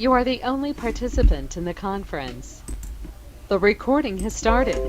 You are the only participant in the conference. The recording has started.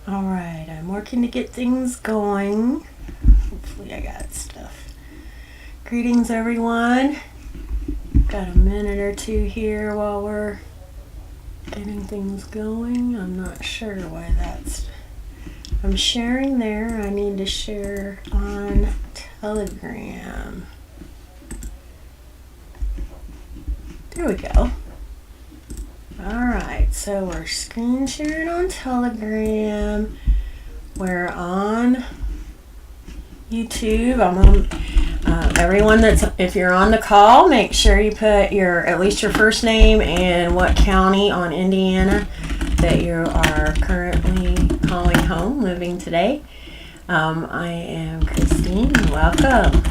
Alright, I'm working to get things going. Hopefully I got stuff. Greetings everyone. Got a minute or two here while we're getting things going. I'm not sure why that's... I'm sharing there. I need to share on Telegram. There we go. Alright, so we're screen sharing on Telegram. We're on YouTube. I'm on everyone if you're on the call, make sure you put at least your first name and what county on Indiana that you are currently calling home, living today. I am Christine. Welcome.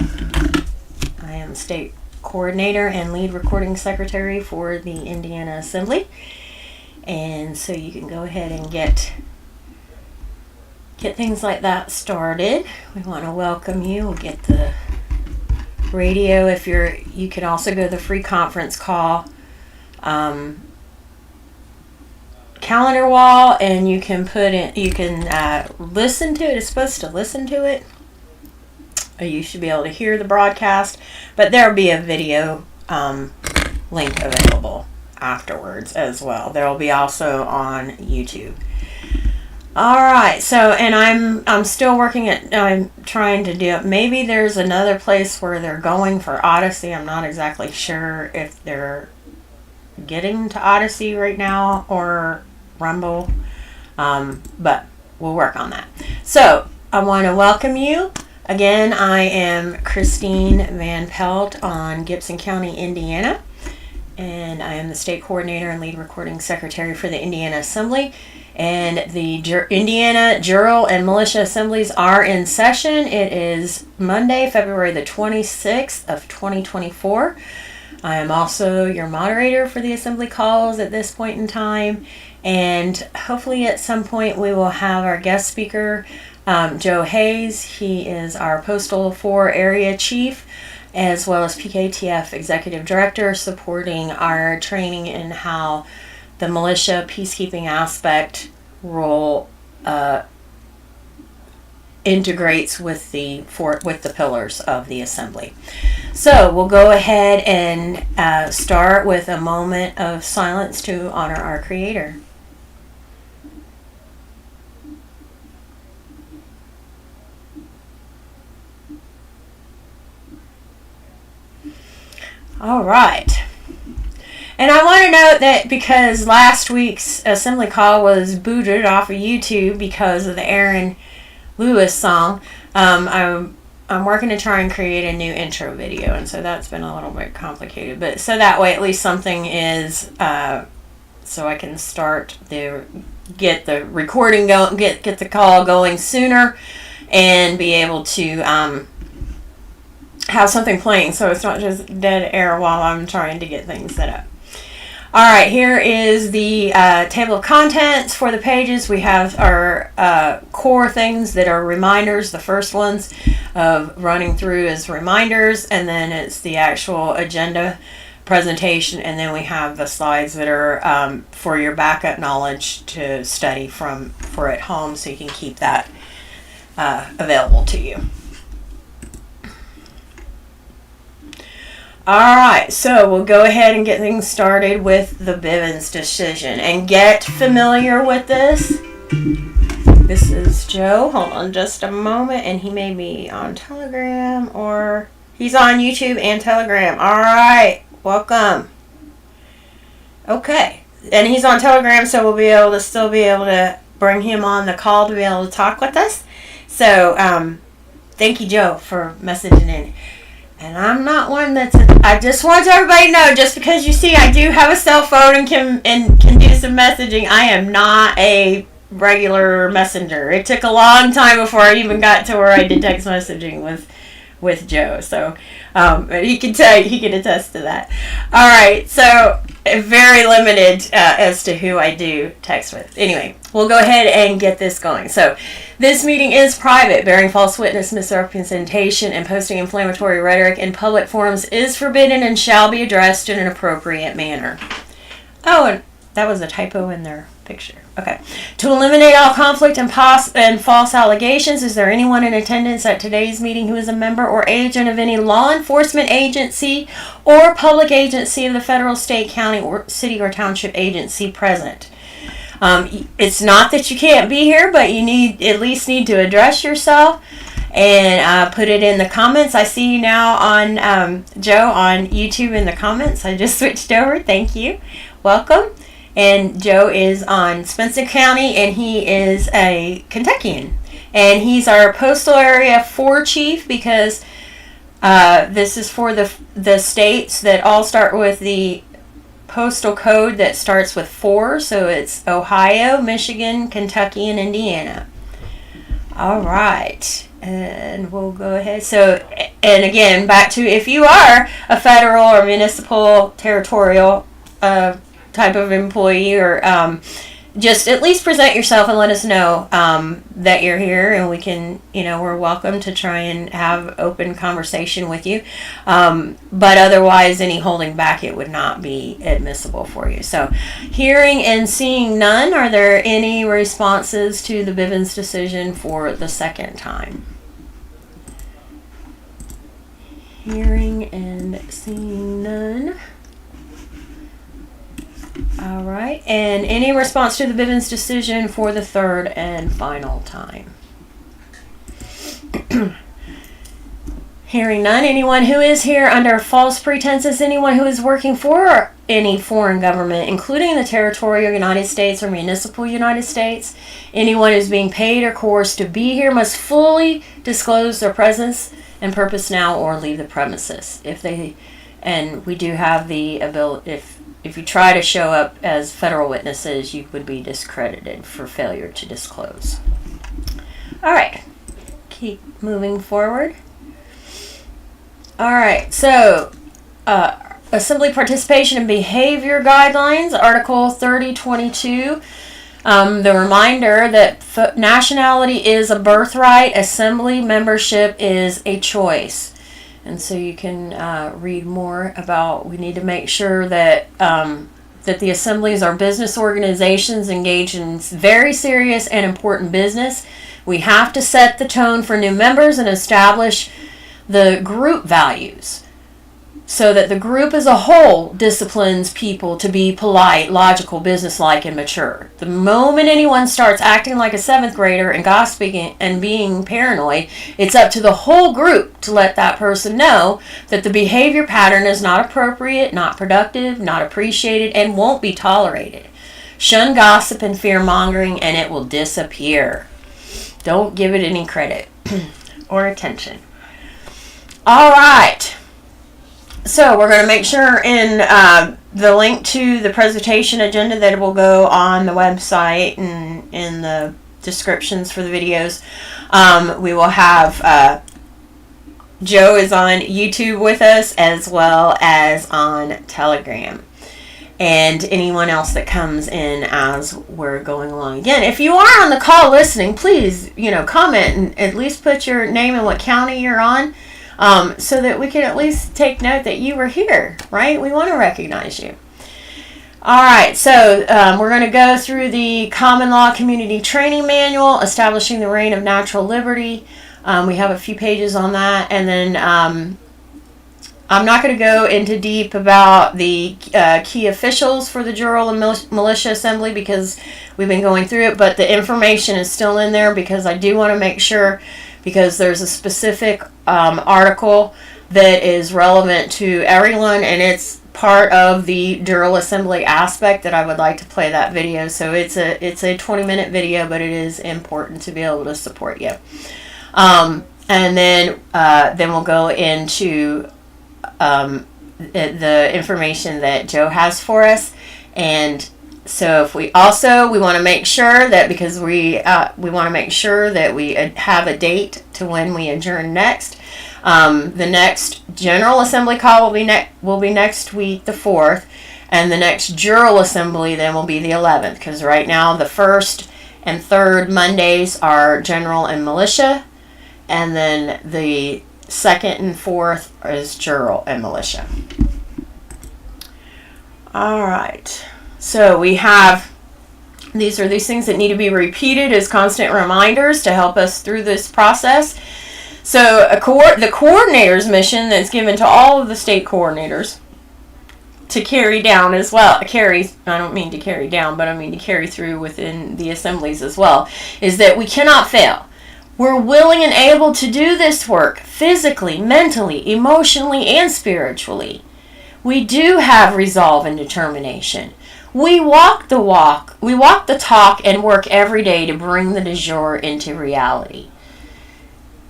I am state coordinator and lead recording secretary for the Indiana Assembly, and so you can go ahead and get things like that started. We want to welcome you. We'll get the radio you can also go to the free conference call calendar wall, and you can listen to it. It's supposed to listen to it. You should be able to hear the broadcast, but there will be a video link available afterwards as well. There will be also on YouTube. All right, so, and I'm still working I'm trying to do it. Maybe there's another place where they're going for Odyssey. I'm not exactly sure if they're getting to Odyssey right now or Rumble, but we'll work on that. So I want to welcome you. Again, I am Christine Van Pelt on Gibson County, Indiana, and I am the state coordinator and lead recording secretary for the Indiana Assembly. And the Indiana Jural and Militia Assemblies are in session. It is Monday, February the 26th of 2024. I am also your moderator for the assembly calls at this point in time. And hopefully at some point we will have our guest speaker, Joe Hayes. He is our Postal 4 Area Chief, as well as PKTF Executive Director, supporting our training in how the militia peacekeeping aspect role integrates with the pillars of the assembly. So we'll go ahead and start with a moment of silence to honor our Creator. All right. And I want to note that because last week's assembly call was booted off of YouTube because of the Aaron Lewis song, I'm working to try and create a new intro video, and so that's been a little bit complicated. But so that way, at least something is, so I can get the recording going, get the call going sooner, and be able to have something playing, so it's not just dead air while I'm trying to get things set up. All right, here is the table of contents for the pages. We have our core things that are reminders. The first ones of running through as reminders, and then it's the actual agenda presentation, and then we have the slides that are for your backup knowledge to study for at home, so you can keep that available to you. All right, so we'll go ahead and get things started with the Bivens decision and get familiar with this. This is Joe. Hold on just a moment, and he may be on Telegram, or he's on YouTube and Telegram. All right, welcome. Okay, and he's on Telegram, so we'll be able to still be able to bring him on the call to be able to talk with us. So thank you, Joe, for messaging in. And I'm not one I just want everybody to know, just because you see I do have a cell phone and can do some messaging, I am not a regular messenger. It took a long time before I even got to where I did text messaging with Joe. So he can attest to that. All right, so very limited as to who I do text with. Anyway, we'll go ahead and get this going. So this meeting is private. Bearing false witness, misrepresentation, and posting inflammatory rhetoric in public forums is forbidden and shall be addressed in an appropriate manner. Oh, and that was a typo in their picture. Okay. To eliminate all conflict and false allegations, is there anyone in attendance at today's meeting who is a member or agent of any law enforcement agency or public agency of the federal, state, county, or city or township agency present? It's not that you can't be here, but you at least need to address yourself and put it in the comments. I see you now on Joe on YouTube in the comments. I just switched over. Thank you. Welcome. And Joe is on Spencer County, and he is a Kentuckian. And he's our Postal Area 4 Chief, because this is for the states that all start with the postal code that starts with 4. So it's Ohio, Michigan, Kentucky, and Indiana. All right. And we'll go ahead. So, and again, back to if you are a federal or municipal territorial type of employee, or just at least present yourself and let us know that you're here, and we can, we're welcome to try and have open conversation with you. But otherwise, any holding back, it would not be admissible for you. So, hearing and seeing none, are there any responses to the Bivens decision for the second time? Hearing and seeing none. All right, and any response to the Bivens decision for the third and final time? Hearing none. Anyone who is here under false pretenses, anyone who is working for any foreign government, including the territorial United States or municipal United States, anyone who's being paid or coerced to be here must fully disclose their presence and purpose now or leave the premises. And we do have the ability, if you try to show up as federal witnesses, you would be discredited for failure to disclose. All right, keep moving forward. All right, so Assembly Participation and Behavior Guidelines, Article 3022. The reminder that nationality is a birthright, Assembly membership is a choice. And so you can read more about, we need to make sure that that the assemblies are business organizations engaged in very serious and important business. We have to set the tone for new members and establish the group values so that the group as a whole disciplines people to be polite, logical, businesslike, and mature. The moment anyone starts acting like a 7th grader and gossiping and being paranoid, it's up to the whole group to let that person know that the behavior pattern is not appropriate, not productive, not appreciated, and won't be tolerated. Shun gossip and fear-mongering, and it will disappear. Don't give it any credit or attention. All right. So we're going to make sure in the link to the presentation agenda that it will go on the website and in the descriptions for the videos. We will have Joe is on YouTube with us as well as on Telegram. and anyone else that comes in as we're going along. Again, if you are on the call listening, please, comment and at least put your name and what county you're on, so that we can at least take note that you were here, right? We want to recognize you. All right, so we're going to go through the Common Law Community Training Manual, Establishing the Reign of Natural Liberty. We have a few pages on that, and then I'm not going to go into deep about the key officials for the Jural and Militia Assembly because we've been going through it, but the information is still in there because I do want to make sure, because there's a specific article that is relevant to everyone, and it's part of the Jural Assembly aspect that I would like to play that video. So it's a 20-minute video, but it is important to be able to support you. And then we'll go into the information that Joe has for us. And so if we want to make sure that, because we want to make sure that we have a date to when we adjourn next. The next General Assembly call will be next week, the 4th, and the next Jural Assembly then will be the 11th, because right now the 1st and 3rd Mondays are General and Militia, and then the 2nd and 4th is Jural and Militia. All right. So we have, these are these things that need to be repeated as constant reminders to help us through this process. So the coordinator's mission that's given to all of the state coordinators to carry down as well, I don't mean to carry down, but I mean to carry through within the assemblies as well, is that we cannot fail. We're willing and able to do this work physically, mentally, emotionally, and spiritually. We do have resolve and determination. We walk the walk, we walk the talk, and work every day to bring the du jour into reality.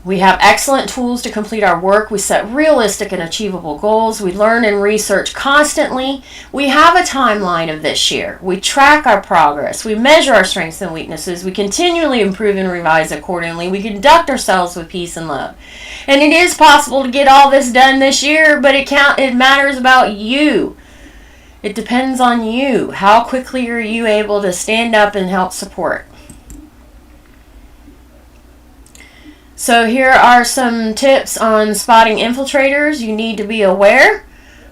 We have excellent tools to complete our work. We set realistic and achievable goals. We learn and research constantly. We have a timeline of this year. We track our progress. We measure our strengths and weaknesses. We continually improve and revise accordingly. We conduct ourselves with peace and love. And it is possible to get all this done this year, but it matters about you. It depends on you. How quickly are you able to stand up and help support? So here are some tips on spotting infiltrators. You need to be aware,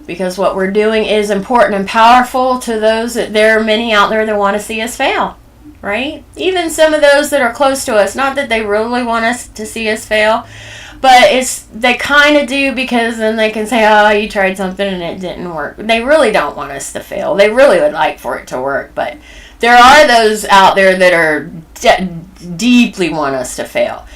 because what we're doing is important and powerful to those that there are many out there that want to see us fail, right? Even some of those that are close to us, not that they really want us to see us fail, but they kind of do, because then they can say, oh, you tried something and it didn't work. They really don't want us to fail. They really would like for it to work, but there are those out there that are deeply want us to fail.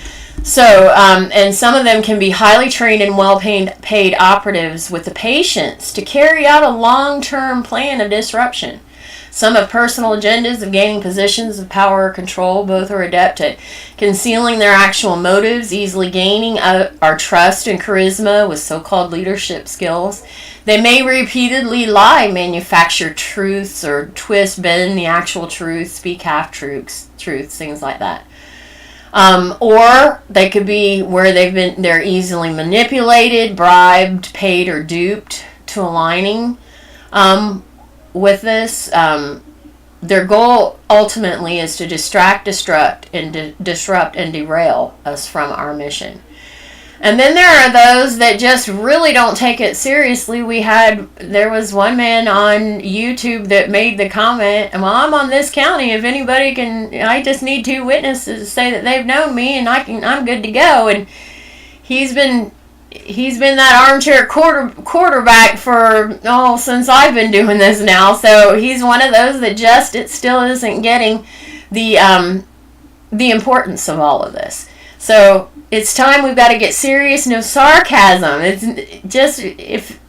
So, and some of them can be highly trained and well-paid operatives with the patience to carry out a long-term plan of disruption. Some have personal agendas of gaining positions of power or control. Both are adept at concealing their actual motives, easily gaining our trust and charisma with so-called leadership skills. They may repeatedly lie, manufacture truths, or twist, bend the actual truth, speak half-truths, things like that. Or they could be where they're easily manipulated, bribed, paid, or duped to aligning with this. Their goal ultimately is to disrupt and derail us from our mission. And then there are those that just really don't take it seriously. There was one man on YouTube that made the comment, well, I'm on this county. If anybody I just need 2 witnesses to say that they've known me and I'm good to go. And he's been that armchair quarterback since I've been doing this now. So he's one of those that it still isn't getting the importance of all of this. So it's time we've got to get serious. No sarcasm. It's just, if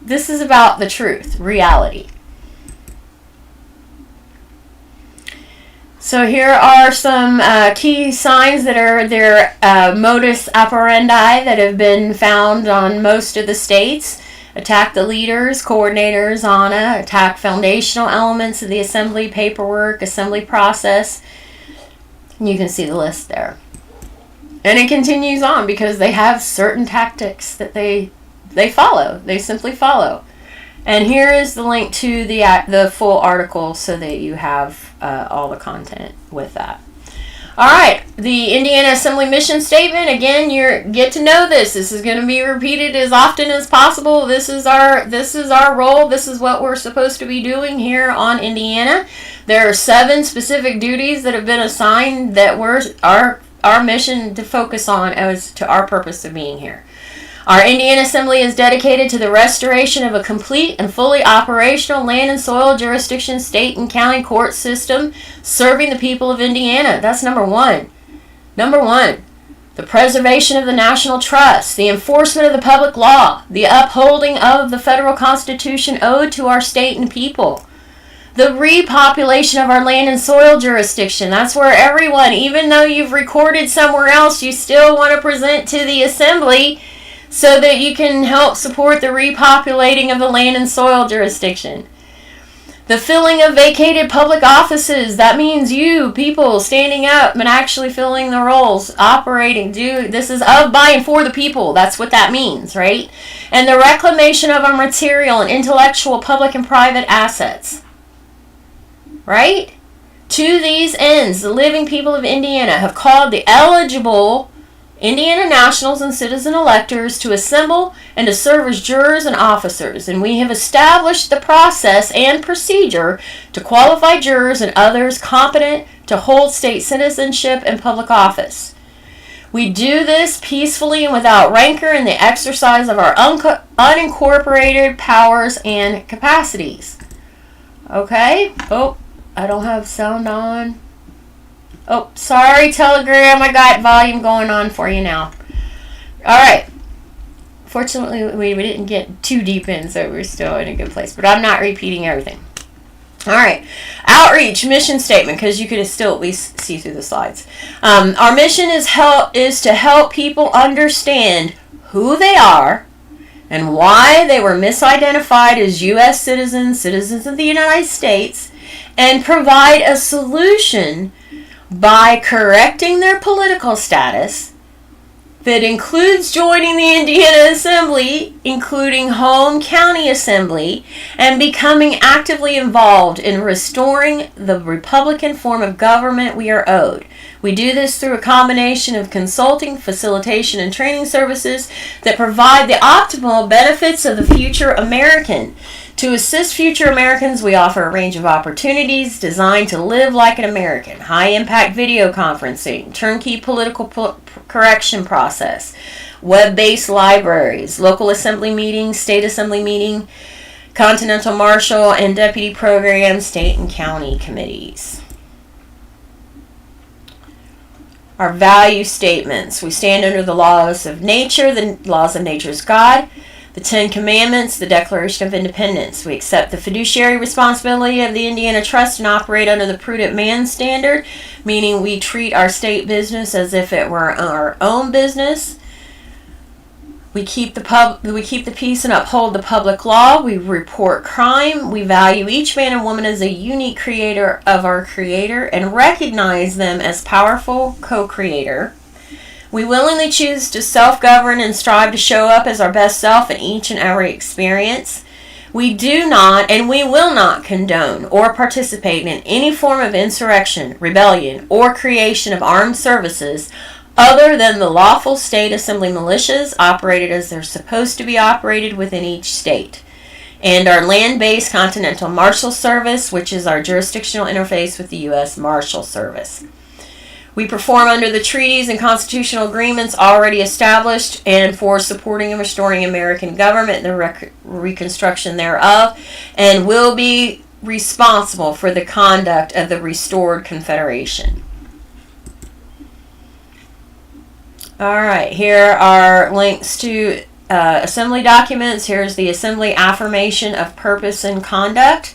this is about the truth, reality. So here are some key signs that are their modus operandi that have been found on most of the states. Attack the leaders, coordinators, ANA, attack foundational elements of the assembly paperwork, assembly process. You can see the list there. And it continues on because they have certain tactics that they follow. They simply follow. And here is the link to the full article so that you have all the content with that. All right, the Indiana Assembly mission statement. Again, you get to know this. This is going to be repeated as often as possible. This is our role. This is what we're supposed to be doing here on Indiana. There are 7 specific duties that have been assigned that were our mission to focus on as to our purpose of being here. Our Indiana Assembly is dedicated to the restoration of a complete and fully operational land and soil jurisdiction, state and county court system serving the people of Indiana. That's number 1. Number 1, the preservation of the national trust, the enforcement of the public law, the upholding of the federal constitution owed to our state and people. The repopulation of our land and soil jurisdiction. That's where everyone, even though you've recorded somewhere else, you still want to present to the Assembly so that you can help support the repopulating of the land and soil jurisdiction. The filling of vacated public offices. That means you, people, standing up and actually filling the roles, operating. This is of, by, and for the people. That's what that means, right? And the reclamation of our material and intellectual public and private assets. Right? To these ends, the living people of Indiana have called the eligible Indiana nationals and citizen electors to assemble and to serve as jurors and officers, and we have established the process and procedure to qualify jurors and others competent to hold state citizenship and public office. We do this peacefully and without rancor in the exercise of our unincorporated powers and capacities. Okay? Oh, I don't have sound on. Oh, sorry, Telegram. I got volume going on for you now. All right. Fortunately, we didn't get too deep in, so we're still in a good place. But I'm not repeating everything. All right. Outreach mission statement, because you could still at least see through the slides. Our mission is to help people understand who they are and why they were misidentified as U.S. citizens of the United States, and provide a solution by correcting their political status that includes joining the Indiana Assembly, including home county assembly, and becoming actively involved in restoring the Republican form of government we are owed. We do this through a combination of consulting, facilitation, and training services that provide the optimal benefits of the future American. To assist future Americans, we offer a range of opportunities designed to live like an American. High-impact video conferencing, turnkey political correction process, web-based libraries, local assembly meetings, state assembly meeting, continental marshal and deputy programs, state and county committees. Our value statements. We stand under the laws of nature. The laws of nature is God. The 10 Commandments, the Declaration of Independence. We accept the fiduciary responsibility of the Indiana Trust and operate under the prudent man standard, meaning we treat our state business as if it were our own business. We keep the peace and uphold the public law. We report crime. We value each man and woman as a unique creator of our Creator and recognize them as powerful co-creator. We willingly choose to self-govern and strive to show up as our best self in each and every experience. We do not and we will not condone or participate in any form of insurrection, rebellion, or creation of armed services other than the lawful state assembly militias operated as they're supposed to be operated within each state. And our land-based Continental Marshal Service, which is our jurisdictional interface with the U.S. Marshal Service. We perform under the treaties and constitutional agreements already established and for supporting and restoring American government and the reconstruction thereof, and will be responsible for the conduct of the restored Confederation. All right, here are links to assembly documents. Here's the Assembly Affirmation of Purpose and Conduct.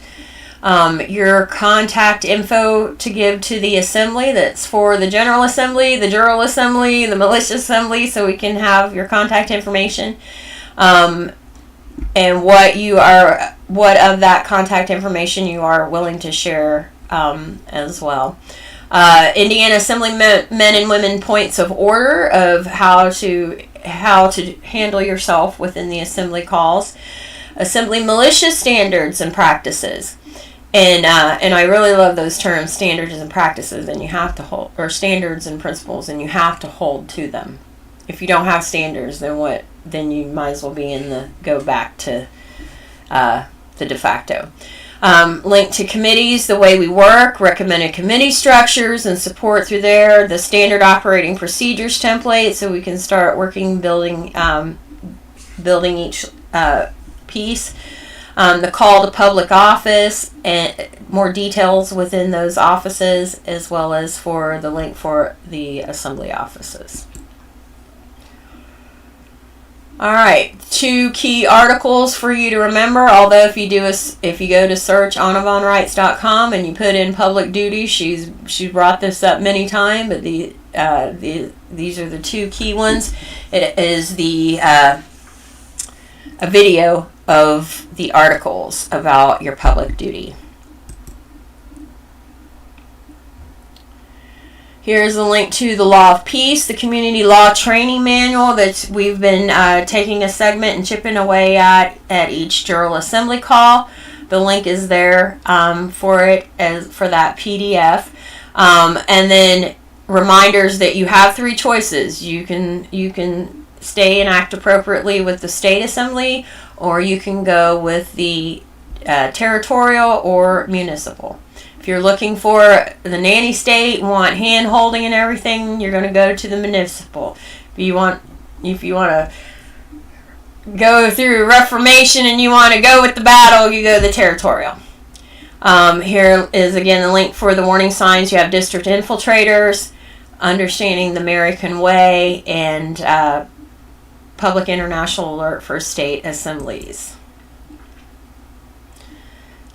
Your contact info to give to the assembly. That's for the General Assembly, the Jural Assembly, the Militia Assembly, so we can have your contact information. And what of that contact information you are willing to share as well. Indiana Assembly men and women points of order of how to handle yourself within the assembly calls. Assembly militia standards and practices. And I really love those terms, standards and practices, and you have to hold, or standards and principles, and you have to hold to them. If you don't have standards, then you might as well go back to the de facto. Link to committees, the way we work, recommended committee structures and support through there, the standard operating procedures template, so we can start working, building each piece. The call to public office and more details within those offices, as well as for the link for the assembly offices. All right, 2 key articles for you to remember. Although if you go to search AnnavonWrites.com and you put in public duty, she's brought this up many times, but these are the 2 key ones. It is a video of the articles about your public duty. Here's a link to the Law of Peace, the Community Law Training Manual that we've been taking a segment and chipping away at each Jural Assembly call. The link is there for that PDF. And then reminders that you have 3 choices. You can stay and act appropriately with the state assembly, or you can go with the territorial or municipal. If you're looking for the nanny state, want hand holding and everything, you're going to go to the municipal. If you want to go through Reformation and you want to go with the battle, you go to the territorial. Here is again the link for the warning signs. You have district infiltrators, understanding the American way, and public international alert for state assemblies.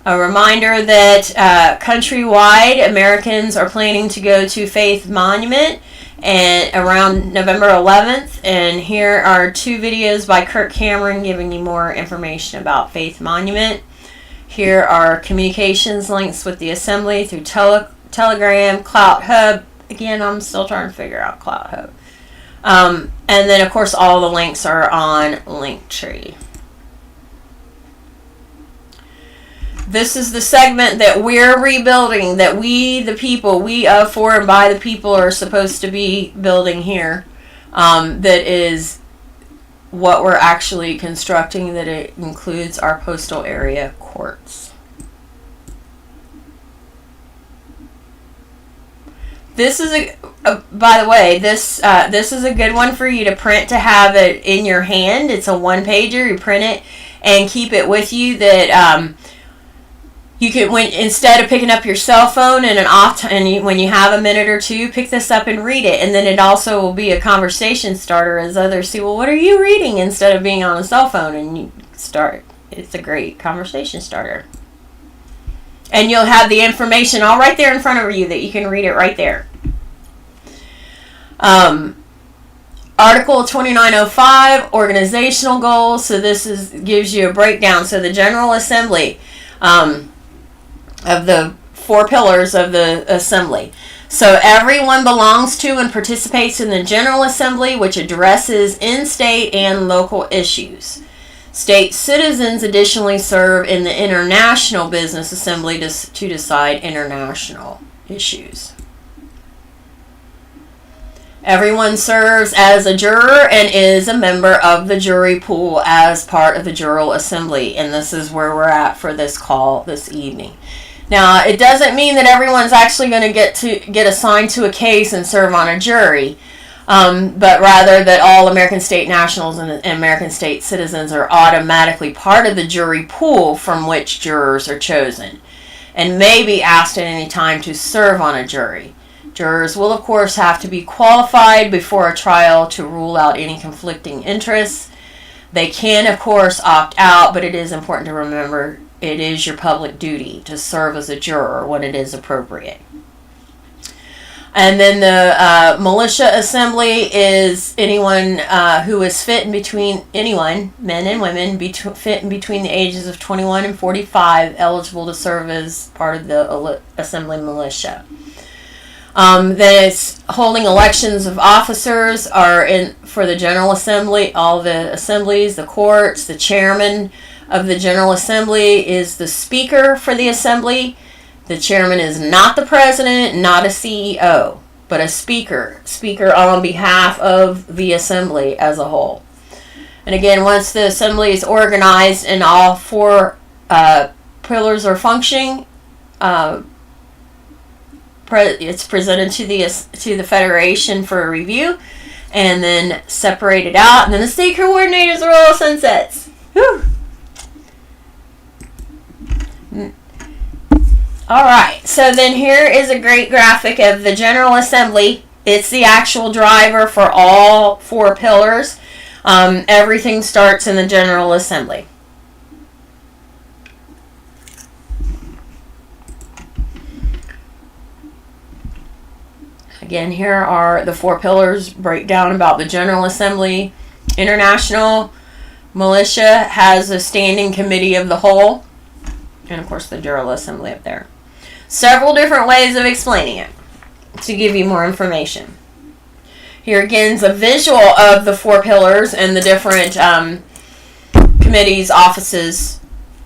A reminder that countrywide Americans are planning to go to Faith Monument and around November 11th. And here are 2 videos by Kirk Cameron giving you more information about Faith Monument. Here are communications links with the assembly through Telegram, Clout Hub. Again, I'm still trying to figure out Clout Hub. And then, of course, all the links are on Linktree. This is the segment that we're rebuilding, that we, the people, we of, for, and by the people are supposed to be building here. That is what we're actually constructing, that it includes our postal area courts. This is by the way, this is a good one for you to print, to have it in your hand. It's a 1-pager. You print it and keep it with you. That you can, instead of picking up your cell phone and when you have a minute or 2, pick this up and read it. And then it also will be a conversation starter as others see, well, what are you reading, instead of being on a cell phone, and you start. It's a great conversation starter. And you'll have the information all right there in front of you that you can read it right there. Article 2905, organizational goals. So this gives you a breakdown. So the General Assembly, of the 4 pillars of the assembly. So everyone belongs to and participates in the General Assembly, which addresses in-state and local issues. State citizens additionally serve in the International Business Assembly to decide international issues. Everyone serves as a juror and is a member of the jury pool as part of the Jural Assembly. And this is where we're at for this call this evening. Now, it doesn't mean that everyone's actually going to get assigned to a case and serve on a jury, but rather that all American state nationals and American state citizens are automatically part of the jury pool from which jurors are chosen, and may be asked at any time to serve on a jury. Jurors will, of course, have to be qualified before a trial to rule out any conflicting interests. They can, of course, opt out, but it is important to remember it is your public duty to serve as a juror when it is appropriate. And then the militia assembly is anyone who is fit in between, anyone, men and women, fit in between the ages of 21 and 45, eligible to serve as part of the assembly militia. Then it's holding elections of officers are in for the General Assembly, all the assemblies, the courts, the chairman of the General Assembly is the Speaker for the Assembly. The Chairman is not the President, not a CEO, but a Speaker on behalf of the Assembly as a whole. And again, once the Assembly is organized and all four pillars are functioning, it's presented to the Federation for a review, and then separated out, and then the state coordinators are all sunsets. Whew. Alright, so then here is a great graphic of the General Assembly. It's the actual driver for all four pillars. Everything starts in the General Assembly. Again, here are the four pillars, breakdown about the General Assembly. International Militia has a standing committee of the whole. And of course the Jural Assembly up there. Several different ways of explaining it to give you more information. Here again is a visual of the four pillars and the different committees, offices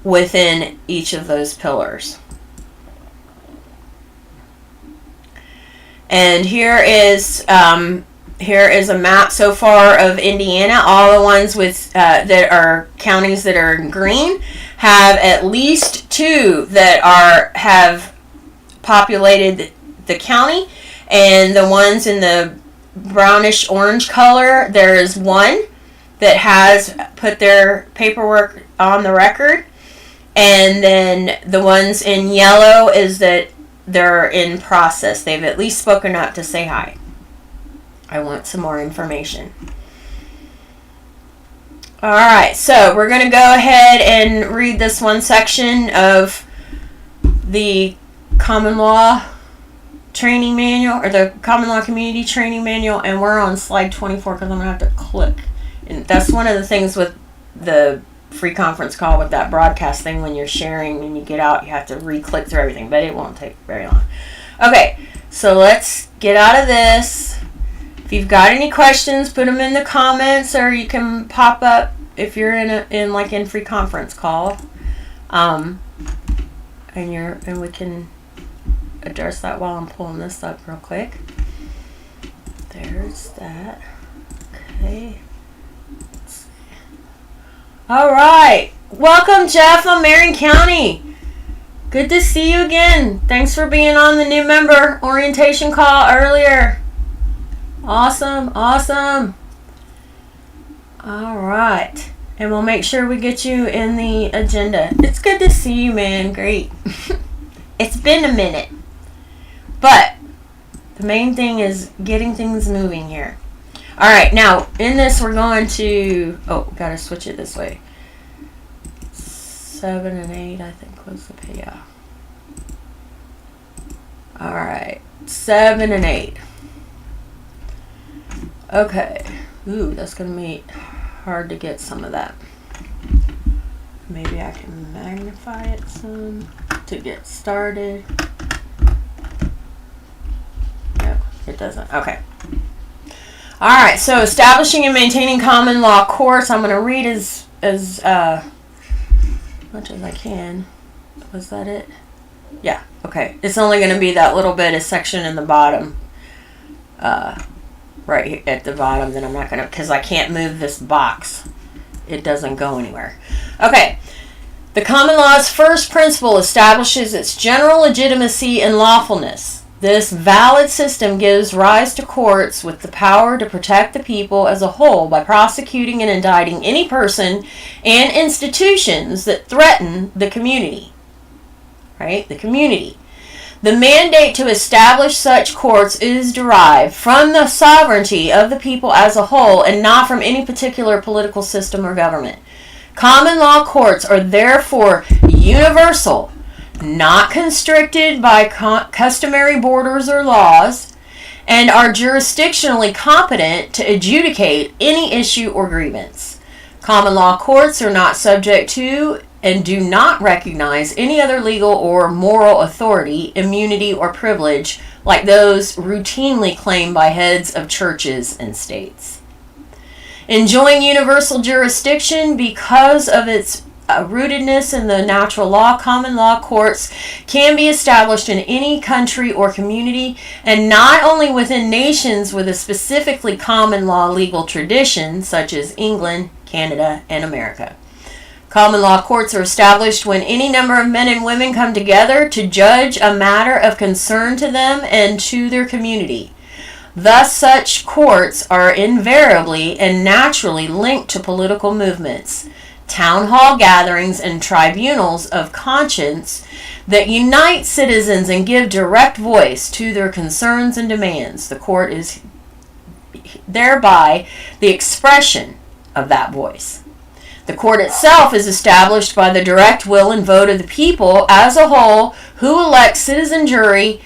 within each of those pillars. And here is a map so far of Indiana. All the ones with that are counties that are in green have at least two that have populated the county, and the ones in the brownish orange color, there is one that has put their paperwork on the record, and then the ones in yellow is that they're in process. They've at least spoken up to say hi. I want some more information. Alright, so we're going to go ahead and read this one section of the Common Law Training Manual, or the Common Law Community Training Manual, and we're on slide 24 because I'm going to have to click. And that's one of the things with the free conference call with that broadcast thing. When you're sharing and you get out, you have to re-click through everything, but it won't take very long. Okay, so let's get out of this. If you've got any questions, put them in the comments, or you can pop up if you're in free conference call, and we can address that while I'm pulling this up real quick. There's that. Okay. All right. Welcome, Jeff, from Marion County. Good to see you again. Thanks for being on the new member orientation call earlier. Awesome. Awesome. All right. And we'll make sure we get you in the agenda. It's good to see you, man. Great. It's been a minute. But the main thing is getting things moving here. All right, now in this we're going to, gotta switch it this way. 7 and 8, I think was the payout. All right, 7 and 8. Okay, ooh, that's gonna be hard to get some of that. Maybe I can magnify it some to get started. No, it doesn't. Okay. All right, so establishing and maintaining common law courts. I'm going to read as much as I can. Was that it? Yeah, okay. It's only going to be that little bit of section in the bottom, right here at the bottom. Then I'm not going to, because I can't move this box. It doesn't go anywhere. Okay. The common law's first principle establishes its general legitimacy and lawfulness. This valid system gives rise to courts with the power to protect the people as a whole by prosecuting and indicting any person and institutions that threaten the community. Right? The community. The mandate to establish such courts is derived from the sovereignty of the people as a whole and not from any particular political system or government. Common law courts are therefore universal, not constricted by customary borders or laws, and are jurisdictionally competent to adjudicate any issue or grievance. Common law courts are not subject to and do not recognize any other legal or moral authority, immunity, or privilege like those routinely claimed by heads of churches and states. Enjoying universal jurisdiction because of its rootedness in the natural law, common law courts can be established in any country or community, and not only within nations with a specifically common law legal tradition, such as England, Canada, and America. Common law courts are established when any number of men and women come together to judge a matter of concern to them and to their community. Thus, such courts are invariably and naturally linked to political movements, town hall gatherings, and tribunals of conscience that unite citizens and give direct voice to their concerns and demands. The court is thereby the expression of that voice. The court itself is established by the direct will and vote of the people as a whole, who elect citizen jury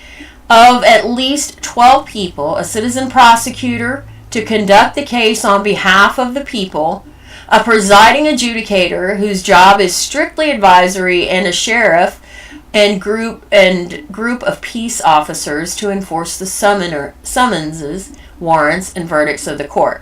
of at least 12 people, a citizen prosecutor to conduct the case on behalf of the people, a presiding adjudicator whose job is strictly advisory, and a sheriff and group of peace officers to enforce the summonses, warrants, and verdicts of the court.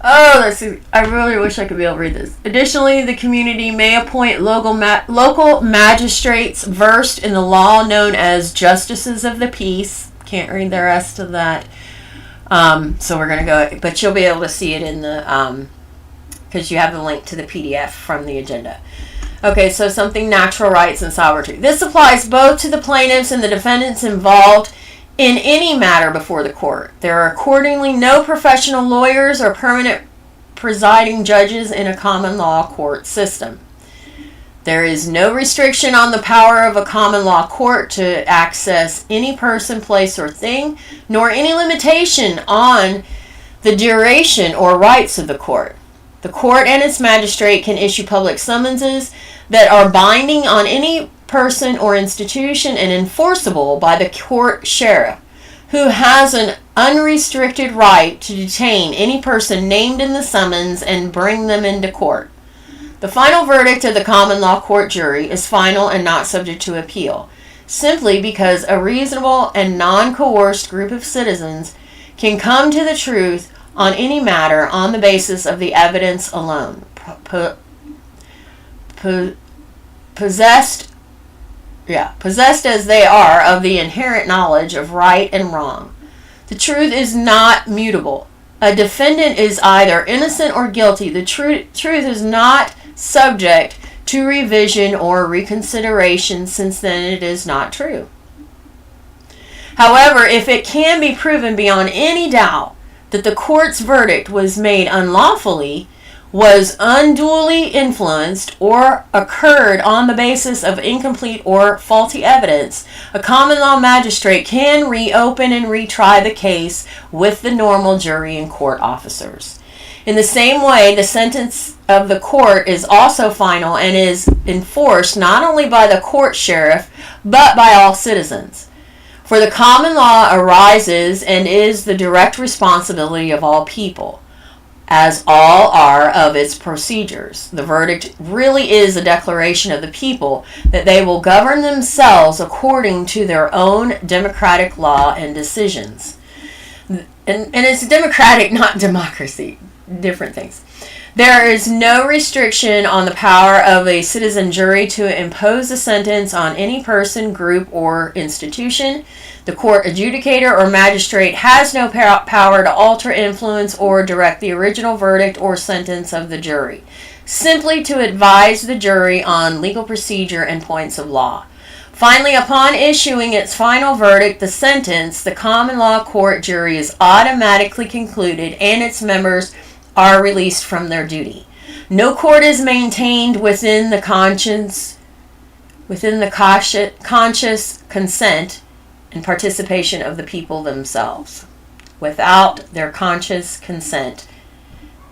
I really wish I could be able to read this. Additionally, the community may appoint local magistrates versed in the law known as justices of the peace. Can't read the rest of that. So we're going to go, but you'll be able to see it in the, because you have the link to the PDF from the agenda. Okay, so something natural rights and sovereignty. This applies both to the plaintiffs and the defendants involved in any matter before the court. There are accordingly no professional lawyers or permanent presiding judges in a common law court system. There is no restriction on the power of a common law court to access any person, place, or thing, nor any limitation on the duration or rights of the court. The court and its magistrate can issue public summonses that are binding on any person or institution and enforceable by the court sheriff, who has an unrestricted right to detain any person named in the summons and bring them into court. The final verdict of the common law court jury is final and not subject to appeal, simply because a reasonable and non-coerced group of citizens can come to the truth on any matter on the basis of the evidence alone, possessed as they are of the inherent knowledge of right and wrong. The truth is not mutable. A defendant is either innocent or guilty. The truth is not subject to revision or reconsideration, since then it is not true. However, if it can be proven beyond any doubt that the court's verdict was made unlawfully, was unduly influenced, or occurred on the basis of incomplete or faulty evidence, a common law magistrate can reopen and retry the case with the normal jury and court officers. In the same way, the sentence of the court is also final and is enforced not only by the court sheriff, but by all citizens. For the common law arises and is the direct responsibility of all people, as all are of its procedures. The verdict really is a declaration of the people that they will govern themselves according to their own democratic law and decisions. And it's democratic, not democracy. Different things. There is no restriction on the power of a citizen jury to impose a sentence on any person, group, or institution. The court adjudicator or magistrate has no power to alter, influence, or direct the original verdict or sentence of the jury, simply to advise the jury on legal procedure and points of law. Finally, upon issuing its final verdict, the sentence, the common law court jury is automatically concluded and its members are released from their duty. No court is maintained within the conscious consent and participation of the people themselves, without their conscious consent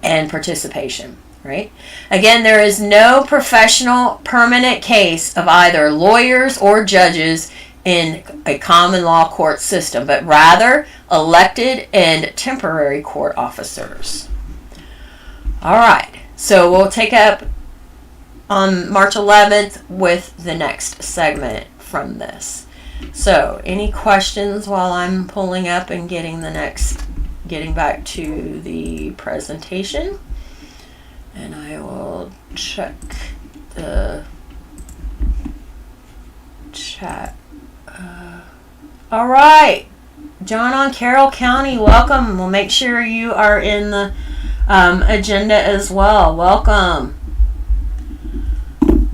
and participation, right? Again, there is no professional permanent case of either lawyers or judges in a common law court system, but rather elected and temporary court officers. All right, so we'll take up on March 11th with the next segment from this. So, any questions while I'm pulling up and getting back to the presentation? And I will check the chat. All right, John on Carroll County, welcome. We'll make sure you are in the agenda as well. Welcome.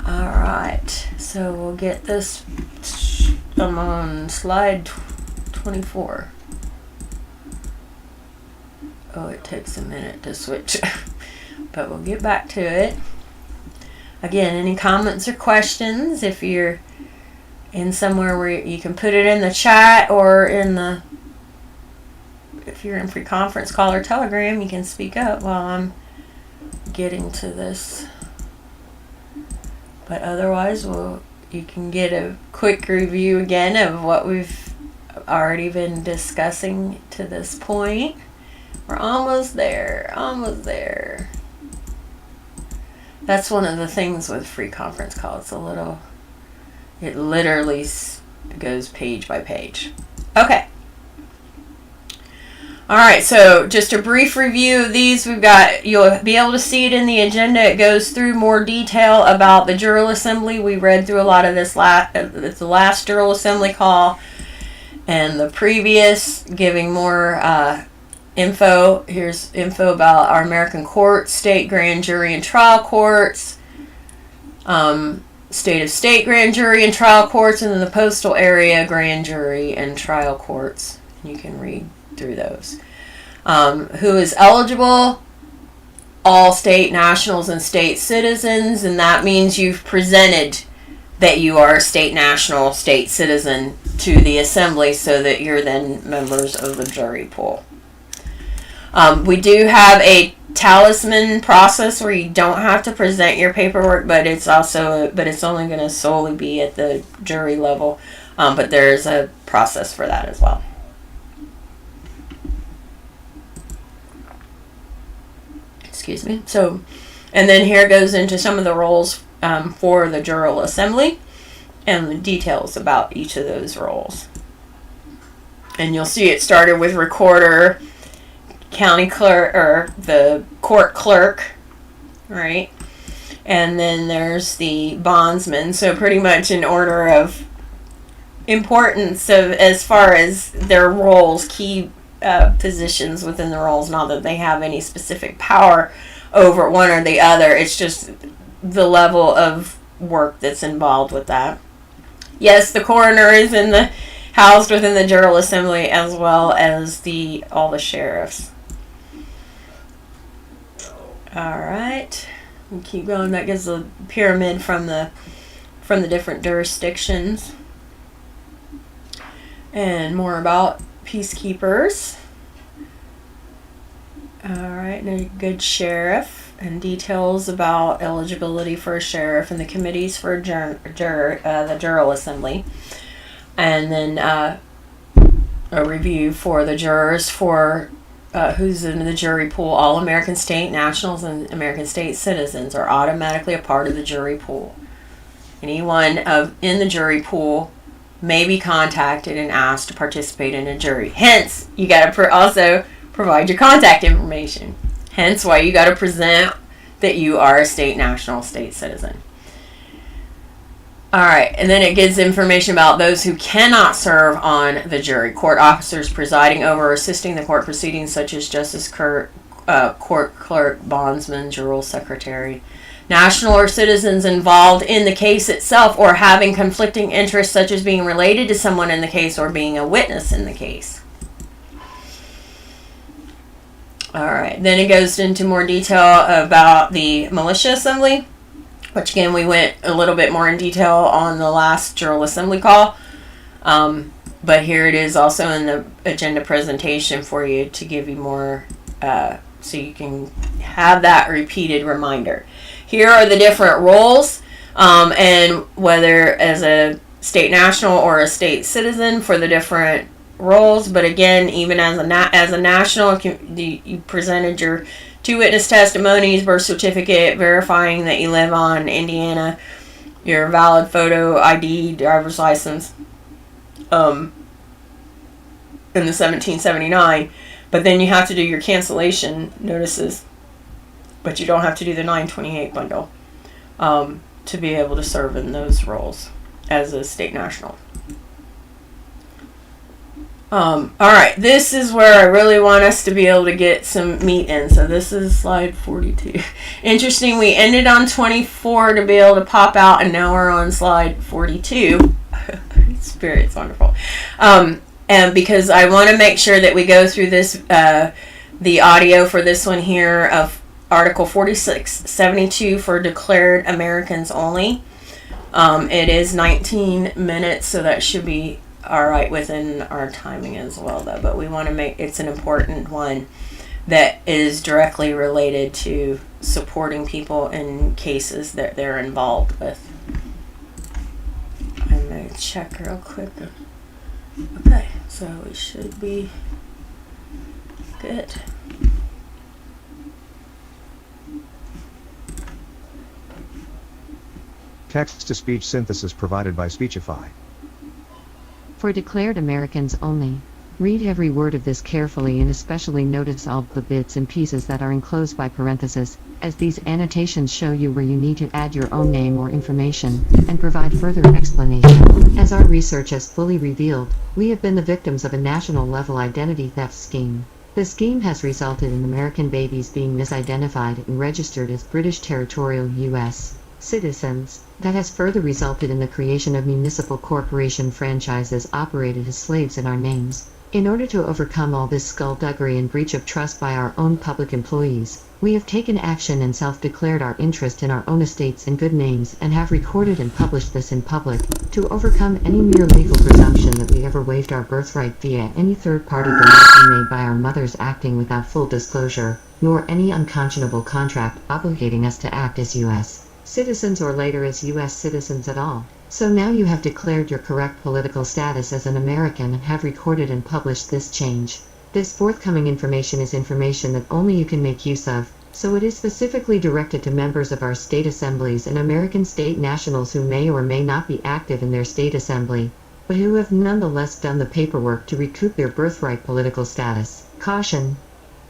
All right, so we'll get this. I'm on slide 24. Oh, it takes a minute to switch, but we'll get back to it. Again, any comments or questions, if you're in somewhere where you can put it in the chat, or if you're in free conference call or telegram, you can speak up while I'm getting to this. But otherwise, you can get a quick review again of what we've already been discussing to this point. We're almost there. That's one of the things with free conference call. It literally goes page by page. Okay. All right, so just a brief review of these. You'll be able to see it in the agenda. It goes through more detail about the Jural Assembly. We read through a lot of this the last Jural Assembly call and the previous, giving more info. Here's info about our American courts, state grand jury and trial courts, state of state grand jury and trial courts, and then the postal area grand jury and trial courts. You can read through those. Who is eligible? All state nationals and state citizens, and that means you've presented that you are a state national, state citizen to the assembly, so that you're then members of the jury pool. We do have a talisman process where you don't have to present your paperwork, but it's only going to solely be at the jury level. But there's a process for that as well. Excuse me. So, and then here goes into some of the roles for the Jural Assembly and the details about each of those roles. And you'll see it started with recorder, county clerk, or the court clerk, right? And then there's the bondsman. So pretty much in order of importance of as far as their roles, key positions within the roles, not that they have any specific power over one or the other. It's just the level of work that's involved with that. Yes, the coroner is housed within the Jural Assembly, as well as all the sheriffs. All right, we keep going. That gives a pyramid from the different jurisdictions, and more about peacekeepers. All right, and a good sheriff, and details about eligibility for a sheriff and the committees for the Jural Assembly, and then a review for the jurors for who's in the jury pool. All American state nationals and American state citizens are automatically a part of the jury pool. Anyone in the jury pool may be contacted and asked to participate in a jury. Hence, you got to also provide your contact information. Hence why you got to present that you are a state national, state citizen. All right, and then it gives information about those who cannot serve on the jury. Court officers presiding over or assisting the court proceedings, such as justice court clerk, bondsman, jural secretary. National or citizens involved in the case itself or having conflicting interests, such as being related to someone in the case or being a witness in the case. All right, then it goes into more detail about the militia assembly, which again, we went a little bit more in detail on the last Jural Assembly call. But here it is also in the agenda presentation for you to give you more, so you can have that repeated reminder. Here are the different roles, and whether as a state national or a state citizen for the different roles. But again, even as a national, you presented your 2 witness testimonies, birth certificate verifying that you live on Indiana, your valid photo ID, driver's license, in the 1779. But then you have to do your cancellation notices, but you don't have to do the 928 bundle. to be able to serve in those roles as a state national. All right, this is where I really want us to be able to get some meat in. So this is slide 42. Interesting, we ended on 24 to be able to pop out, and now we're on slide 42. Spirit's wonderful. And because I want to make sure that we go through this, the audio for this one here of Article 4672 for declared Americans only. It is 19 minutes, so that should be all right within our timing as well, though. But we want to make it's an important one that is directly related to supporting people in cases that they're involved with. I'm going to check real quick. Okay, so we should be good. Text-to-speech synthesis provided by Speechify. For declared Americans only. Read every word of this carefully and especially notice all the bits and pieces that are enclosed by parentheses, as these annotations show you where you need to add your own name or information, and provide further explanation. As our research has fully revealed, we have been the victims of a national-level identity theft scheme. The scheme has resulted in American babies being misidentified and registered as British territorial U.S. citizens. That has further resulted in the creation of municipal corporation franchises operated as slaves in our names. In order to overcome all this skullduggery and breach of trust by our own public employees, we have taken action and self-declared our interest in our own estates and good names and have recorded and published this in public, to overcome any mere legal presumption that we ever waived our birthright via any third-party donation made by our mothers acting without full disclosure, nor any unconscionable contract obligating us to act as U.S. citizens or later as U.S. citizens at all. So now you have declared your correct political status as an American and have recorded and published this change. This forthcoming information is information that only you can make use of, so it is specifically directed to members of our state assemblies and American state nationals who may or may not be active in their state assembly, but who have nonetheless done the paperwork to recoup their birthright political status. Caution: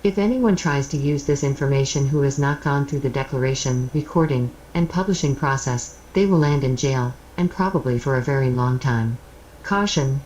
if anyone tries to use this information who has not gone through the declaration, recording, and publishing process, they will land in jail, and probably for a very long time. Caution: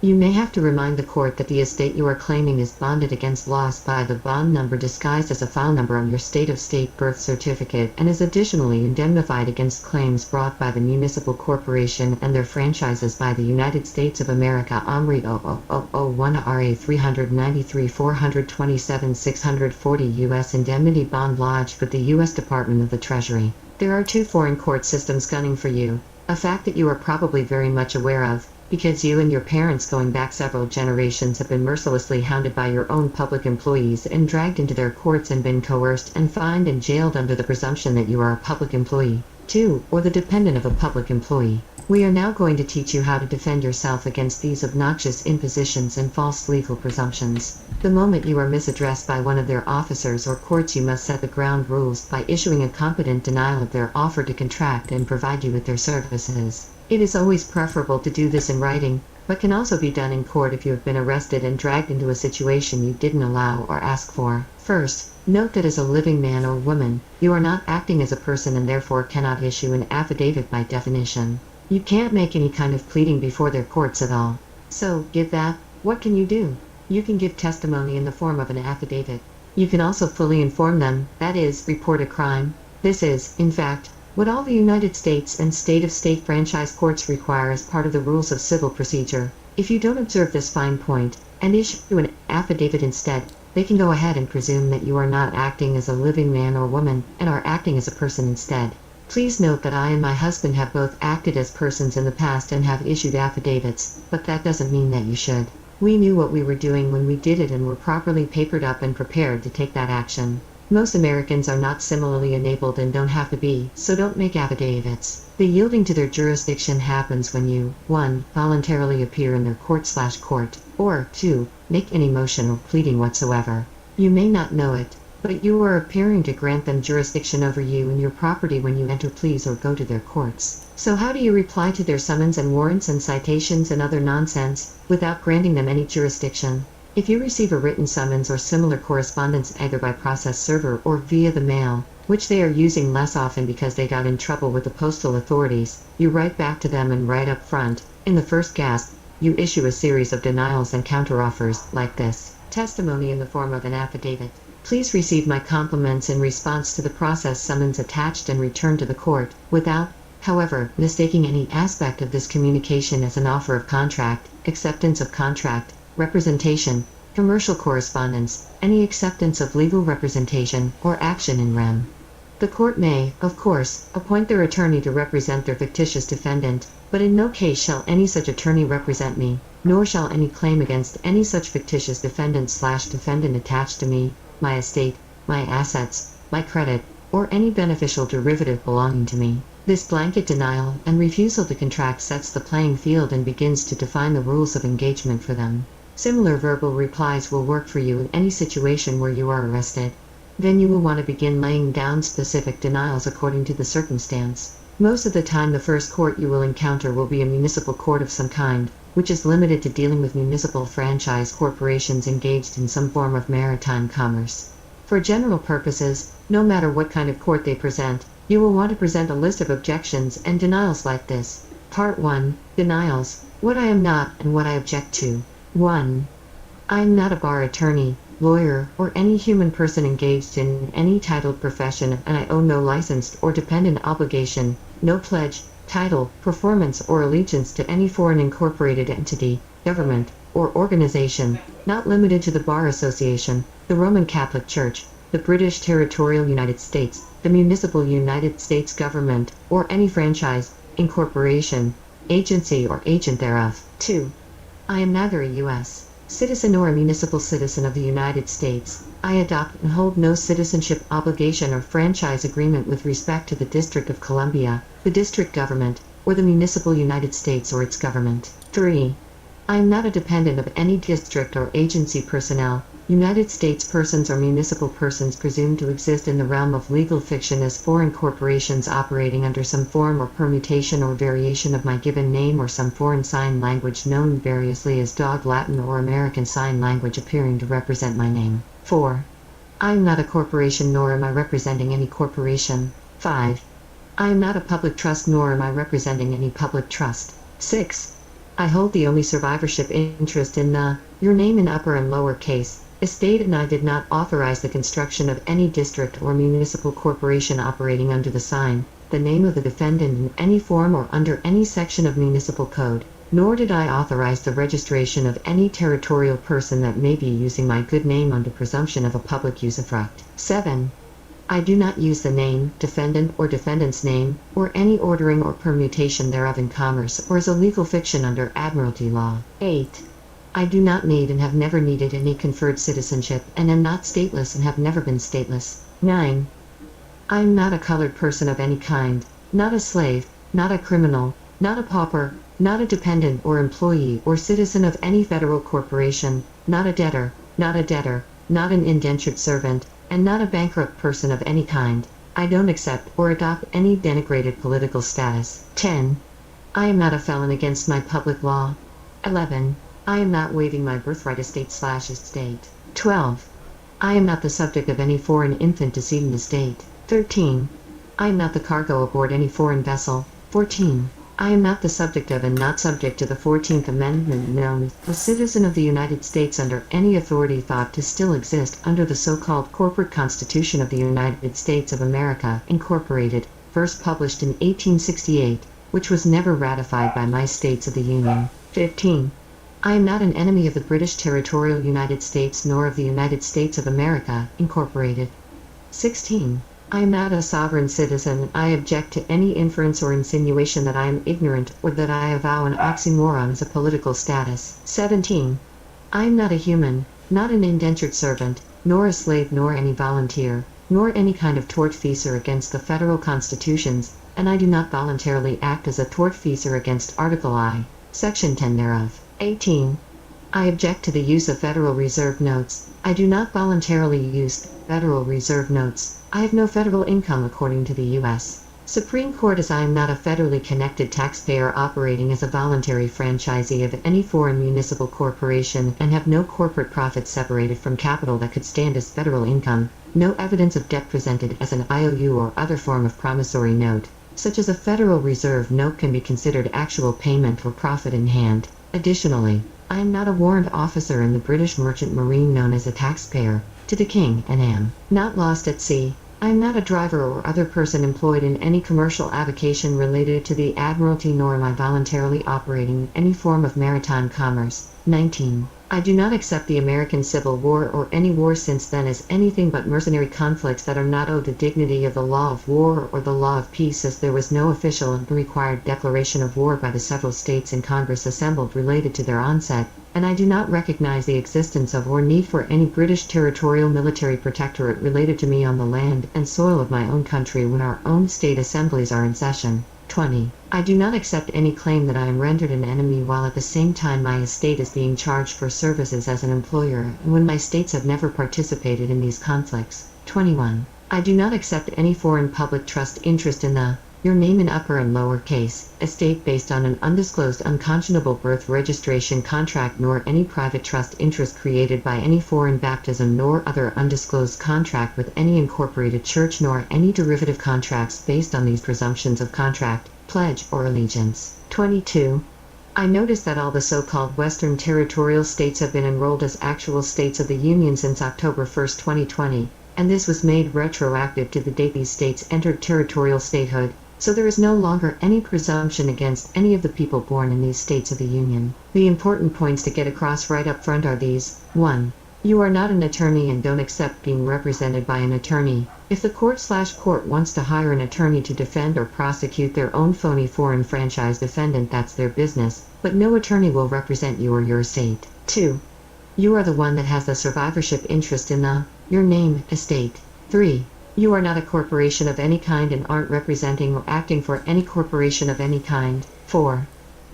you may have to remind the court that the estate you are claiming is bonded against loss by the bond number disguised as a file number on your state birth certificate and is additionally indemnified against claims brought by the municipal corporation and their franchises by the United States of America. Omri 00001 RA 393 427 640 U.S. indemnity bond lodged with the U.S. Department of the Treasury. There are 2 foreign court systems gunning for you, a fact that you are probably very much aware of, because you and your parents going back several generations have been mercilessly hounded by your own public employees and dragged into their courts and been coerced and fined and jailed under the presumption that you are a public employee, too, or the dependent of a public employee. We are now going to teach you how to defend yourself against these obnoxious impositions and false legal presumptions. The moment you are misaddressed by one of their officers or courts, you must set the ground rules by issuing a competent denial of their offer to contract and provide you with their services. It is always preferable to do this in writing, but can also be done in court if you have been arrested and dragged into a situation you didn't allow or ask for. First, note that as a living man or woman, you are not acting as a person and therefore cannot issue an affidavit by definition. You can't make any kind of pleading before their courts at all. So, give that, what can you do? You can give testimony in the form of an affidavit. You can also fully inform them, that is, report a crime. This is, in fact, what all the United States and state-of-state franchise courts require as part of the rules of civil procedure. If you don't observe this fine point, and issue an affidavit instead, they can go ahead and presume that you are not acting as a living man or woman, and are acting as a person instead. Please note that I and my husband have both acted as persons in the past and have issued affidavits, but that doesn't mean that you should. We knew what we were doing when we did it and were properly papered up and prepared to take that action. Most Americans are not similarly enabled and don't have to be, so don't make affidavits. The yielding to their jurisdiction happens when you, 1. voluntarily appear in their court, or 2. make any motion or pleading whatsoever. You may not know it, but you are appearing to grant them jurisdiction over you and your property when you enter pleas or go to their courts. So how do you reply to their summons and warrants and citations and other nonsense, without granting them any jurisdiction? If you receive a written summons or similar correspondence either by process server or via the mail, which they are using less often because they got in trouble with the postal authorities, you write back to them and right up front, in the first gasp, you issue a series of denials and counteroffers, like this. Testimony in the form of an affidavit. Please receive my compliments in response to the process summons attached and returned to the court, without, however, mistaking any aspect of this communication as an offer of contract, acceptance of contract, representation, commercial correspondence, any acceptance of legal representation, or action in rem. The court may, of course, appoint their attorney to represent their fictitious defendant, but in no case shall any such attorney represent me, nor shall any claim against any such fictitious defendant/defendant attached to me, my estate, my assets, my credit, or any beneficial derivative belonging to me. This blanket denial and refusal to contract sets the playing field and begins to define the rules of engagement for them. Similar verbal replies will work for you in any situation where you are arrested. Then you will want to begin laying down specific denials according to the circumstance. Most of the time the first court you will encounter will be a municipal court of some kind, which is limited to dealing with municipal franchise corporations engaged in some form of maritime commerce. For general purposes, no matter what kind of court they present, you will want to present a list of objections and denials like this. Part 1. Denials. What I am not and what I object to. 1. I am not a bar attorney, lawyer, or any human person engaged in any titled profession, and I owe no licensed or dependent obligation, no pledge, title, performance, or allegiance to any foreign incorporated entity, government, or organization, not limited to the Bar Association, the Roman Catholic Church, the British Territorial United States, the Municipal United States Government, or any franchise, incorporation, agency, or agent thereof. 2. I am neither a U.S. citizen nor a municipal citizen of the United States. I adopt and hold no citizenship obligation or franchise agreement with respect to the District of Columbia, the district government, or the municipal United States or its government. 3. I am not a dependent of any district or agency personnel, United States persons or municipal persons presumed to exist in the realm of legal fiction as foreign corporations operating under some form or permutation or variation of my given name, or some foreign sign language known variously as Dog Latin or American Sign Language appearing to represent my name. 4. I am not a corporation nor am I representing any corporation. 5. I am not a public trust nor am I representing any public trust. 6. I hold the only survivorship interest in your name in upper and lower case, estate, and I did not authorize the construction of any district or municipal corporation operating under the sign, the name of the defendant in any form or under any section of municipal code, nor did I authorize the registration of any territorial person that may be using my good name under presumption of a public usufruct. 7. I do not use the name, defendant or defendant's name, or any ordering or permutation thereof in commerce or as a legal fiction under admiralty law. 8. I do not need and have never needed any conferred citizenship, and am not stateless and have never been stateless. 9. I am not a colored person of any kind, not a slave, not a criminal, not a pauper, not a dependent or employee or citizen of any federal corporation, not a debtor, not an indentured servant, and not a bankrupt person of any kind. I don't accept or adopt any denigrated political status. 10. I am not a felon against my public law. 11. I am not waiving my birthright estate/estate. 12. I am not the subject of any foreign infant decedent estate. 13. I am not the cargo aboard any foreign vessel. 14. I am not the subject of and not subject to the 14th Amendment known as a citizen of the United States under any authority thought to still exist under the so-called Corporate Constitution of the United States of America, Incorporated, first published in 1868, which was never ratified by my states of the Union. 15. I am not an enemy of the British Territorial United States nor of the United States of America, Incorporated. 16. I am not a sovereign citizen. I object to any inference or insinuation that I am ignorant or that I avow an oxymoron as a political status. 17. I am not a human, not an indentured servant, nor a slave nor any volunteer, nor any kind of tortfeasor against the federal constitutions, and I do not voluntarily act as a tortfeasor against Article I, Section 10 thereof. 18. I object to the use of Federal Reserve notes. I do not voluntarily use Federal Reserve notes. I have no federal income according to the U.S. Supreme Court, as I am not a federally connected taxpayer operating as a voluntary franchisee of any foreign municipal corporation and have no corporate profits separated from capital that could stand as federal income, no evidence of debt presented as an IOU or other form of promissory note, such as a Federal Reserve note, can be considered actual payment or profit in hand. Additionally, I am not a warrant officer in the British Merchant Marine known as a taxpayer to the King and am not lost at sea. I am not a driver or other person employed in any commercial avocation related to the Admiralty, nor am I voluntarily operating in any form of maritime commerce. 19. I do not accept the American Civil War or any war since then as anything but mercenary conflicts that are not owed the dignity of the law of war or the law of peace, as there was no official and required declaration of war by the several states in Congress assembled related to their onset, and I do not recognize the existence of or need for any British territorial military protectorate related to me on the land and soil of my own country when our own state assemblies are in session. 20. I do not accept any claim that I am rendered an enemy while at the same time my estate is being charged for services as an employer, and when my states have never participated in these conflicts. 21. I do not accept any foreign public trust interest in the your name in upper and lower case estate based on an undisclosed unconscionable birth registration contract, nor any private trust interest created by any foreign baptism nor other undisclosed contract with any incorporated church, nor any derivative contracts based on these presumptions of contract, pledge, or allegiance. 22. I notice that all the so-called Western territorial states have been enrolled as actual states of the Union since October 1, 2020, and this was made retroactive to the date these states entered territorial statehood. So there is no longer any presumption against any of the people born in these states of the Union. The important points to get across right up front are these. 1. You are not an attorney and don't accept being represented by an attorney. If the court wants to hire an attorney to defend or prosecute their own phony foreign franchise defendant, that's their business, but no attorney will represent you or your estate. 2. You are the one that has the survivorship interest in your name estate. 3. You are not a corporation of any kind and aren't representing or acting for any corporation of any kind. 4.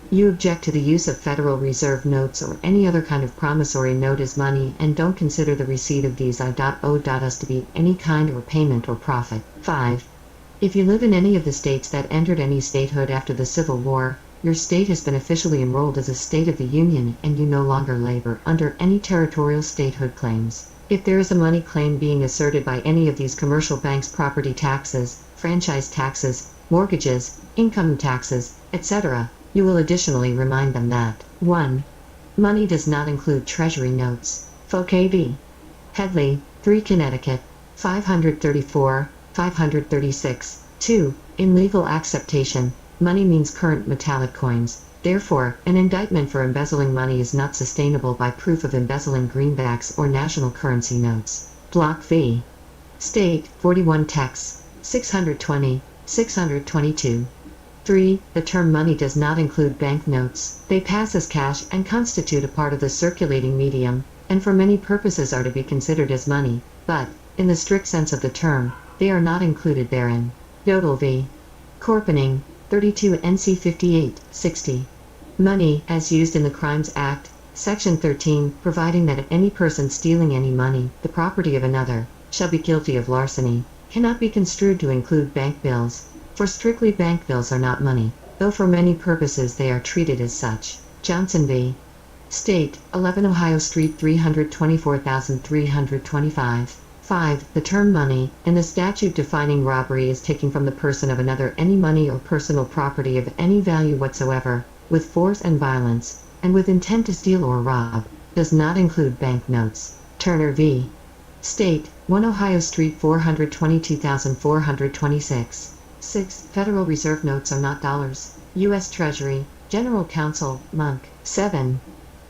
You object to the use of Federal Reserve notes or any other kind of promissory note as money and don't consider the receipt of these I.O.us to be any kind of payment or profit. 5. If you live in any of the states that entered any statehood after the Civil War, your state has been officially enrolled as a state of the Union and you no longer labor under any territorial statehood claims. If there is a money claim being asserted by any of these commercial banks, property taxes, franchise taxes, mortgages, income taxes, etc., you will additionally remind them that 1. Money does not include treasury notes. Fouquet v. Headley, 3 Connecticut, 534, 536. 2. In legal acceptation, money means current metallic coins. Therefore, an indictment for embezzling money is not sustainable by proof of embezzling greenbacks or national currency notes. Block v. State, 41 Tex. 620, 622. 3. The term money does not include banknotes. They pass as cash and constitute a part of the circulating medium, and for many purposes are to be considered as money, but, in the strict sense of the term, they are not included therein. Yodel v. Corpening, 32 NC 58, 60. Money, as used in the Crimes Act, Section 13, providing that any person stealing any money, the property of another, shall be guilty of larceny, cannot be construed to include bank bills, for strictly bank bills are not money, though for many purposes they are treated as such. Johnson v. State, 11 Ohio Street 324,325. 5. The term money, in the statute defining robbery as taking from the person of another any money or personal property of any value whatsoever, with force and violence, and with intent to steal or rob, does not include banknotes. Turner v. State, 1 Ohio Street 422,426. 6. Federal Reserve notes are not dollars. U.S. Treasury, General Counsel, Monk. 7.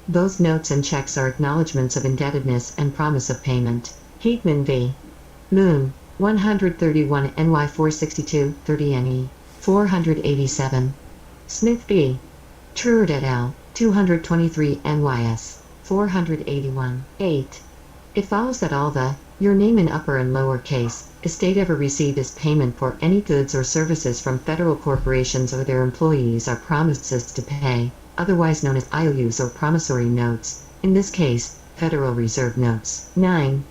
Those notes and checks are acknowledgments of indebtedness and promise of payment. Heatman v. Moon, 131 NY 462, 30 NE, 487. Smith v. Truard et al., 223 NYS, 481. 8. It follows that all the your name in upper and lower case estate ever received as payment for any goods or services from federal corporations or their employees are promises to pay, otherwise known as IOUs or promissory notes, in this case, Federal Reserve notes. 9.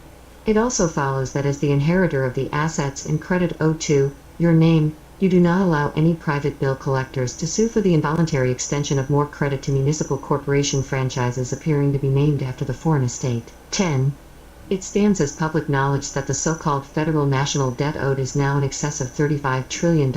It also follows that as the inheritor of the assets in credit owed to your name, You do not allow any private bill collectors to sue for the involuntary extension of more credit to municipal corporation franchises appearing to be named after the foreign estate. 10. It stands as public knowledge that the so-called federal national debt owed is now in excess of $35 trillion.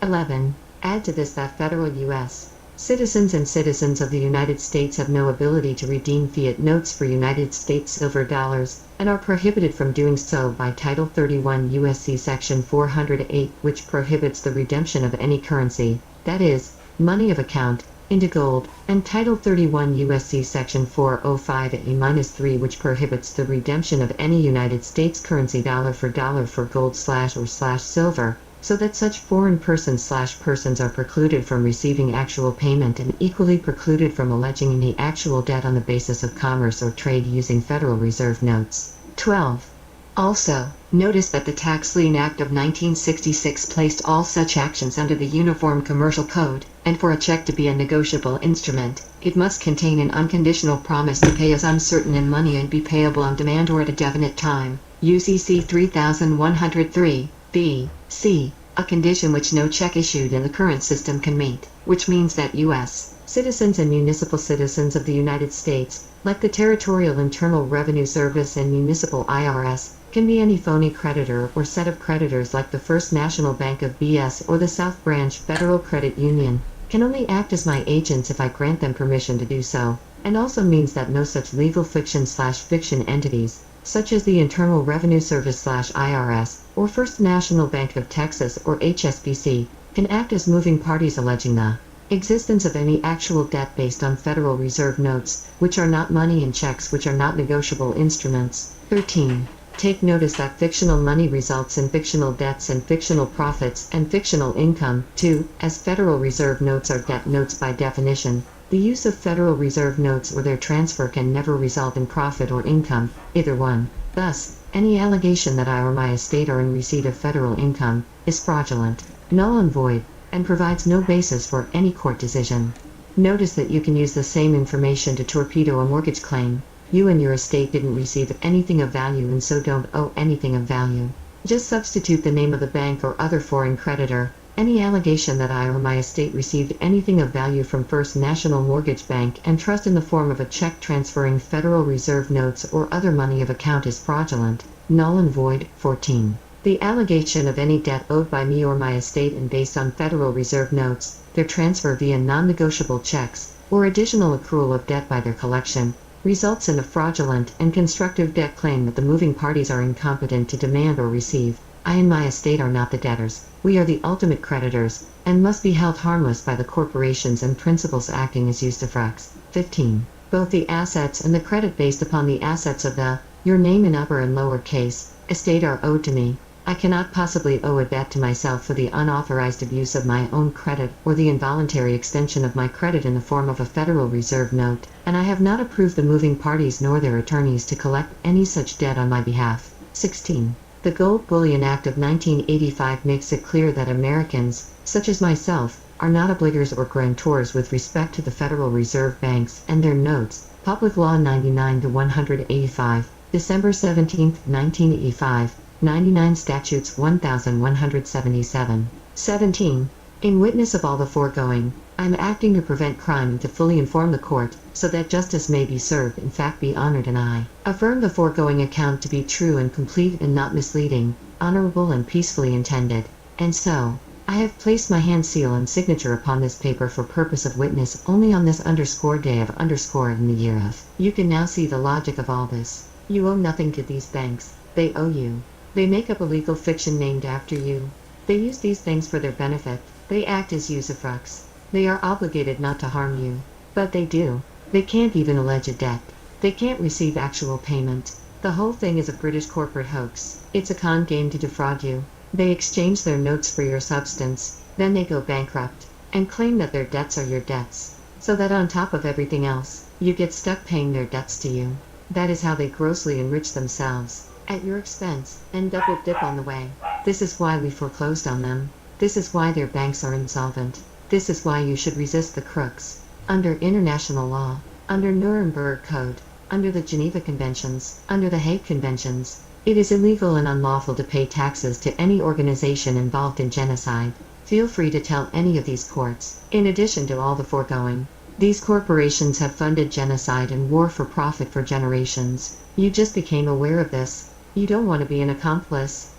11. Add to this that federal U.S. citizens and citizens of the United States have no ability to redeem fiat notes for United States silver dollars, and are prohibited from doing so by Title 31 U.S.C. Section 408, which prohibits the redemption of any currency, that is, money of account, into gold, and Title 31 U.S.C. Section 405A-3, which prohibits the redemption of any United States currency dollar for gold/or/silver, so that such foreign persons/persons are precluded from receiving actual payment and equally precluded from alleging any actual debt on the basis of commerce or trade using Federal Reserve notes. 12. Also, notice that the Tax Lien Act of 1966 placed all such actions under the Uniform Commercial Code, and for a check to be a negotiable instrument, it must contain an unconditional promise to pay as uncertain in money and be payable on demand or at a definite time. UCC 3103, B, C, a condition which no check issued in the current system can meet, which means that U.S. citizens and municipal citizens of the United States, like the Territorial Internal Revenue Service and municipal IRS, can be any phony creditor or set of creditors like the First National Bank of BS or the South Branch Federal Credit Union, can only act as my agents if I grant them permission to do so, and also means that no such legal fiction/fiction entities, such as the Internal Revenue Service/IRS, or First National Bank of Texas or HSBC, can act as moving parties alleging the existence of any actual debt based on Federal Reserve notes, which are not money, and checks which are not negotiable instruments. 13. Take notice that fictional money results in fictional debts and fictional profits and fictional income, too, as Federal Reserve notes are debt notes by definition. The use of Federal Reserve notes or their transfer can never result in profit or income, either one. Thus, any allegation that I or my estate are in receipt of federal income is fraudulent, null and void, and provides no basis for any court decision. Notice that you can use the same information to torpedo a mortgage claim. You and your estate didn't receive anything of value and so don't owe anything of value. Just substitute the name of the bank or other foreign creditor. Any allegation that I or my estate received anything of value from First National Mortgage Bank and Trust in the form of a check transferring Federal Reserve notes or other money of account is fraudulent, null and void. 14. The allegation of any debt owed by me or my estate and based on Federal Reserve notes, their transfer via non-negotiable checks, or additional accrual of debt by their collection, results in a fraudulent and constructive debt claim that the moving parties are incompetent to demand or receive. I and my estate are not the debtors. We are the ultimate creditors, and must be held harmless by the corporations and principals acting as usufructs. 15. Both the assets and the credit based upon the assets of your name in upper and lower case, estate are owed to me. I cannot possibly owe a debt to myself for the unauthorized abuse of my own credit or the involuntary extension of my credit in the form of a Federal Reserve note, and I have not approved the moving parties nor their attorneys to collect any such debt on my behalf. 16. The Gold Bullion Act of 1985 makes it clear that Americans, such as myself, are not obligors or guarantors with respect to the Federal Reserve banks and their notes. Public Law 99-185, December 17, 1985. 99 Statutes 1177. 17. In witness of all the foregoing, I am acting to prevent crime and to fully inform the court, so that justice may be served and fact be honored, and I affirm the foregoing account to be true and complete and not misleading, honorable and peacefully intended, and so, I have placed my hand, seal, and signature upon this paper for purpose of witness only on this _ day of _ in the year of. You can now see the logic of all this. You owe nothing to these banks, they owe you. They make up a legal fiction named after you. They use these things for their benefit. They act as usufructs. They are obligated not to harm you. But they do. They can't even allege a debt. They can't receive actual payment. The whole thing is a British corporate hoax. It's a con game to defraud you. They exchange their notes for your substance. Then they go bankrupt and claim that their debts are your debts. So that on top of everything else, you get stuck paying their debts to you. That is how they grossly enrich themselves at your expense, and double dip on the way. This is why we foreclosed on them. This is why their banks are insolvent. This is why you should resist the crooks. Under international law, under Nuremberg Code, under the Geneva Conventions, under the Hague Conventions, It is illegal and unlawful to pay taxes to any organization involved in genocide. Feel free to tell any of these courts. In addition to all the foregoing, these corporations have funded genocide and war for profit for generations. You just became aware of this. You don't want to be an accomplice.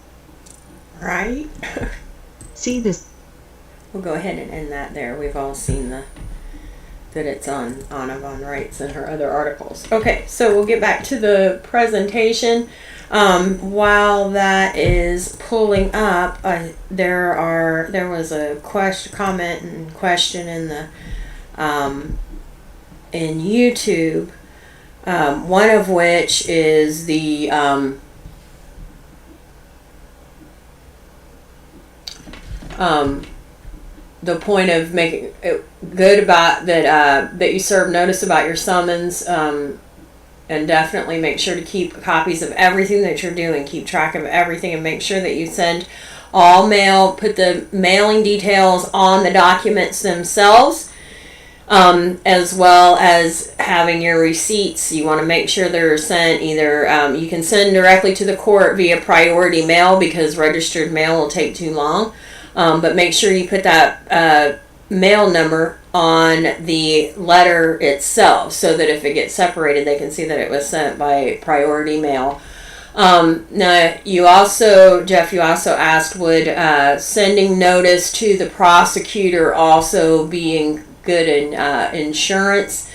Right? See this. We'll go ahead and end that there. We've all seen that it's on Anna von Reitz and her other articles. Okay, so we'll get back to the presentation. While that is pulling up, there was a comment and question in the in YouTube. One of which is the point of making it good about that you serve notice about your summons, and definitely make sure to keep copies of everything that you're doing, keep track of everything, and make sure that you send all mail, put the mailing details on the documents themselves, as well as having your receipts. You want to make sure they're sent either, you can send directly to the court via priority mail because registered mail will take too long. But make sure you put that mail number on the letter itself so that if it gets separated, they can see that it was sent by priority mail. Now, Jeff, you also asked, would sending notice to the prosecutor also being good in insurance?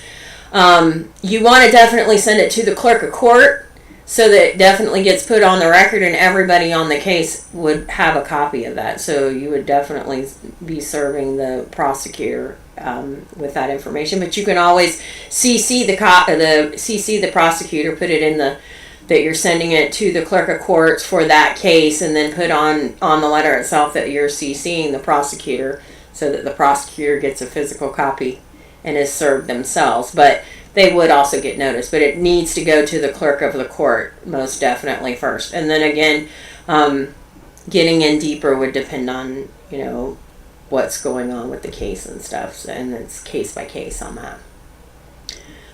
You want to definitely send it to the clerk of court, so that it definitely gets put on the record and everybody on the case would have a copy of that. So you would definitely be serving the prosecutor with that information. But you can always CC the prosecutor, put it in that you're sending it to the clerk of courts for that case, and then put on the letter itself that you're CCing the prosecutor so that the prosecutor gets a physical copy and is served themselves. But they would also get notice, but it needs to go to the clerk of the court most definitely first. And then again, getting in deeper would depend on, what's going on with the case and stuff. And it's case by case on that.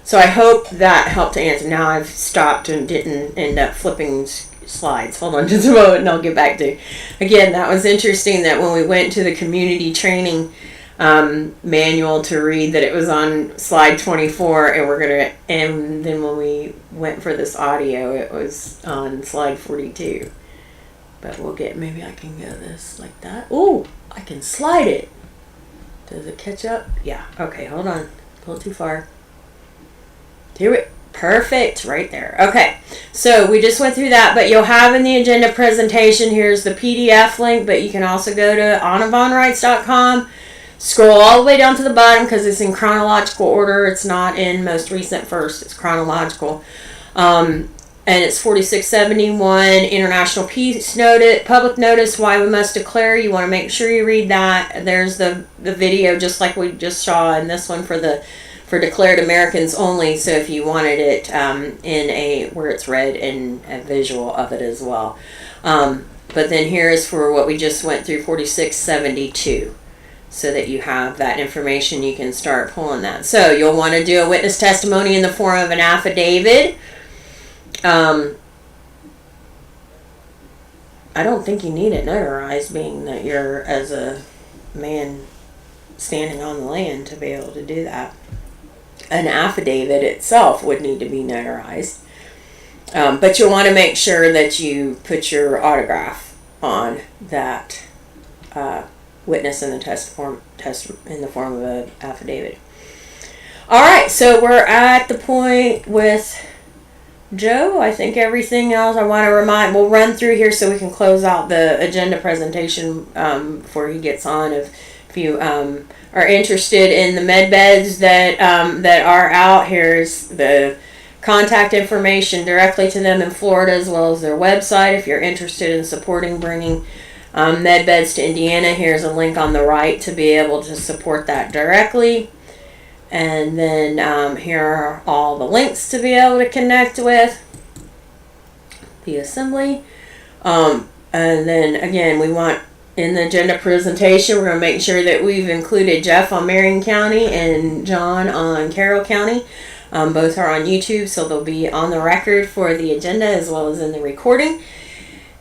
So I hope that helped to answer. Now I've stopped and didn't end up flipping slides. Hold on just a moment and I'll get back to. Again, that was interesting that when we went to the community training manual to read, that it was on slide 24, and then when we went for this audio, it was on slide 42. But maybe I can go this like that. Oh, I can slide it. Does it catch up? Yeah. Okay, hold on. A little too far. Do it. Perfect. Right there. Okay. So we just went through that, but you'll have in the agenda presentation, here's the PDF link, but you can also go to annavonreitz.com. Scroll all the way down to the bottom because it's in chronological order. It's not in most recent first. It's chronological. And it's 4671, International Peace Notice, Public Notice, Why We Must Declare. You want to make sure you read that. There's the video just like we just saw in this one for Declared Americans Only. So if you wanted it where it's read and a visual of it as well. But then here is for what we just went through, 4672. So that you have that information, you can start pulling that. So you'll want to do a witness testimony in the form of an affidavit. I don't think you need it notarized, being that you're as a man standing on the land to be able to do that. An affidavit itself would need to be notarized. But you'll want to make sure that you put your autograph on that witness in the test in the form of an affidavit. All right, so we're at the point with Joe. I think everything else I want to we'll run through here so we can close out the agenda presentation before he gets on. If you are interested in the med beds that are out, here's the contact information directly to them in Florida, as well as their website. If you're interested in supporting bringing med beds to Indiana, here's a link on the right to be able to support that directly. And then here are all the links to be able to connect with the assembly. And then again, we want in the agenda presentation, we're going to make sure that we've included Jeff on Marion County and John on Carroll County. Both are on YouTube, so they'll be on the record for the agenda as well as in the recording.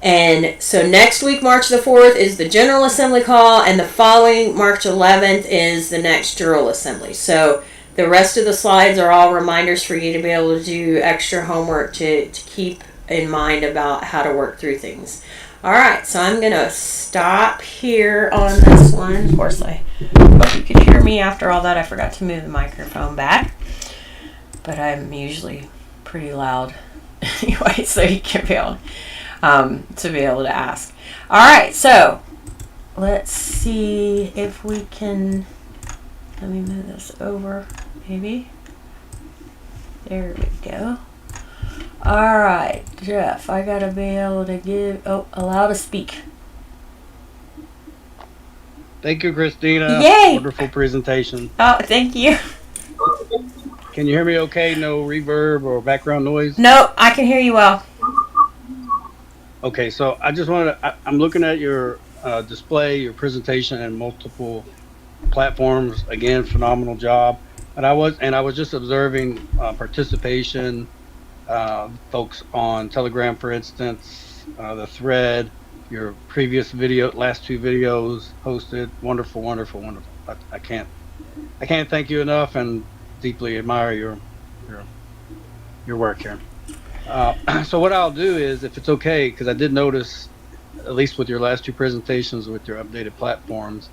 And so next week, March the 4th, is the General Assembly call, and the following March 11th is the next Jural Assembly. So the rest of the slides are all reminders for you to be able to do extra homework to keep in mind about how to work through things. All right, so I'm going to stop here on this one. Of course, I hope you could hear me after all that. I forgot to move the microphone back, but I'm usually pretty loud anyway, so you can be able to be able to ask. All right, so let's see if we can, let me move this over, maybe. There we go. All right, Jeff, I gotta be able to allow to speak. Thank you, Christina. Yay! Wonderful presentation. Oh, thank you. Can you hear me okay? No reverb or background noise? No, I can hear you well. Okay, so I just wanted to, I'm looking at your display, your presentation, and multiple platforms. Again, phenomenal job. And I was just observing participation, folks on Telegram, for instance, the thread, your previous last two videos posted. Wonderful, wonderful, wonderful. I can't thank you enough, and deeply admire your work here. So what I'll do is, if it's okay, because I did notice, at least with your last two presentations with your updated platforms,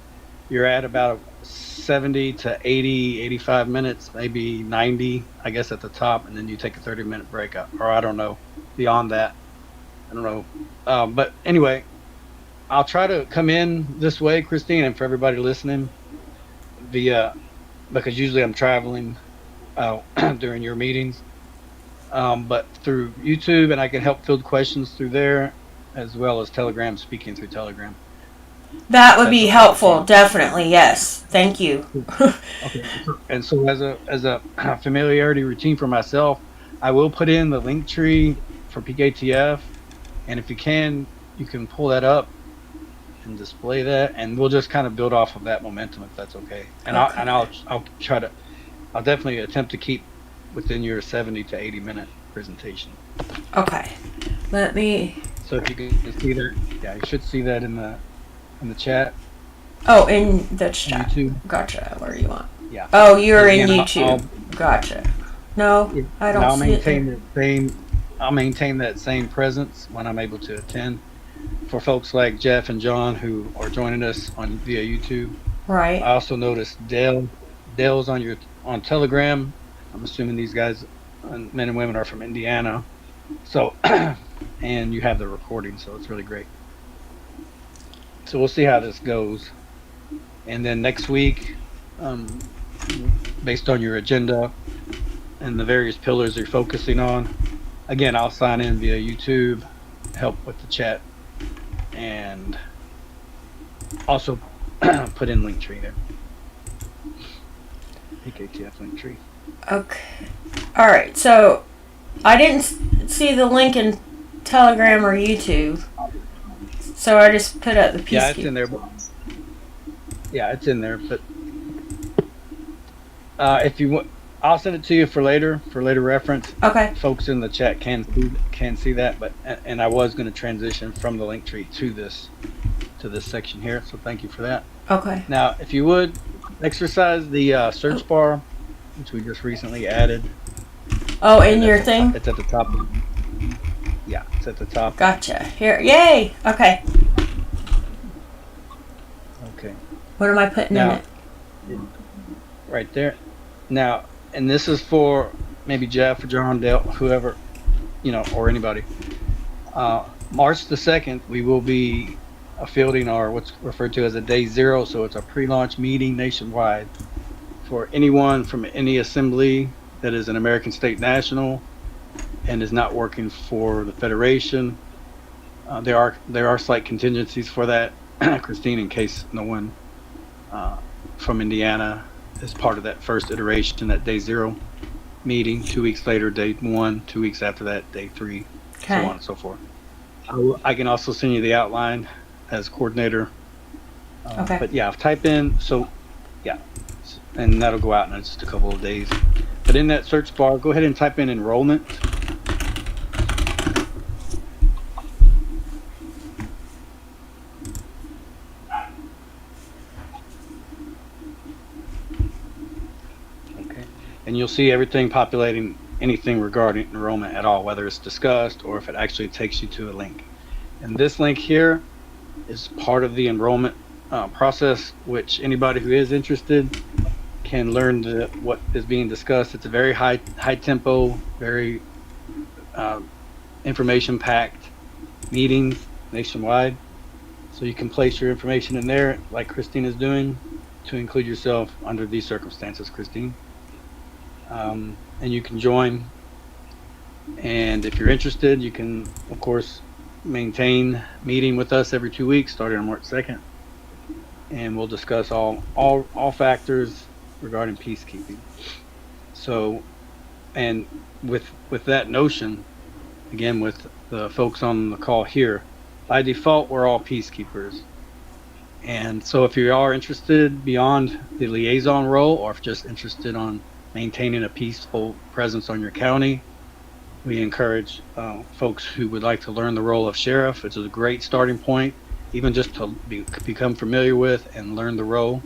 you're at about 70 to 80, 85 minutes, maybe 90, I guess, at the top, and then you take a 30-minute break up, or I don't know, beyond that. I don't know. But anyway, I'll try to come in this way, Christine, and for everybody listening, because usually I'm traveling during your meetings. But through YouTube, and I can help field questions through there, as well as Telegram, speaking through Telegram. That would be helpful, definitely, yes. Thank you. Okay. And so as a familiarity routine for myself, I will put in the link tree for PKTF, and if you can pull that up and display that, and we'll just kind of build off of that momentum, if that's okay. And Okay. I'll definitely attempt to keep within your 70 to 80 minute presentation. Okay. Let me. So if you can see that, yeah, you should see that in the chat. Oh, in the chat. YouTube. Gotcha. Where are you on? Yeah. Oh, you're in Again, YouTube. Gotcha. No, I don't I'll see it. I'll maintain that same presence when I'm able to attend. For folks like Jeff and John who are joining us via YouTube. Right. I also noticed Dale's on Telegram. I'm assuming these guys, men and women, are from Indiana. So, and you have the recording, so it's really great. So we'll see how this goes. And then next week, based on your agenda and the various pillars you're focusing on, again, I'll sign in via YouTube, help with the chat, and also put in Linktree there. PKTF Linktree. Okay. All right. So I didn't see the link in Telegram or YouTube, so I just put up the piece. Yeah, it's in there. Yeah, it's in there. But if you want, I'll send it to you for later reference. Okay. Folks in the chat can see that, but and I was going to transition from the Linktree to this section here. So thank you for that. Okay. Now, if you would exercise the search bar, which we just recently added. Oh, in your thing? It's at the top. Yeah, it's at the top. Gotcha. Here. Yay. Okay. Okay. What am I putting in it? Right there. Now, and this is for maybe Jeff or John, Dale, whoever, or anybody. March the 2nd, we will be fielding our what's referred to as a day zero. So it's a pre-launch meeting nationwide for anyone from any assembly that is an American state national and is not working for the Federation. There are slight contingencies for that, Christine, in case no one from Indiana is part of that first iteration, that day zero meeting. 2 weeks later, day one. 2 weeks after that, day three, Okay. so on and so forth. I can also send you the outline as coordinator. Okay. But yeah, type in, so yeah, and that'll go out in just a couple of days. But in that search bar, go ahead and type in enrollment. Okay. And you'll see everything populating, anything regarding enrollment at all, whether it's discussed or if it actually takes you to a link. And this link here is part of the enrollment process, which anybody who is interested can learn what is being discussed. It's a very high tempo, very information packed meetings nationwide. So you can place your information in there like Christine is doing to include yourself under these circumstances, Christine. And you can join. And if you're interested, you can, of course, maintain meeting with us every 2 weeks starting on March 2nd. And we'll discuss all factors regarding peacekeeping. So, and with that notion, again, with the folks on the call here, by default, we're all peacekeepers. And so if you are interested beyond the liaison role, or if just interested on maintaining a peaceful presence on your county, we encourage folks who would like to learn the role of sheriff. It's a great starting point, even just to become familiar with and learn the role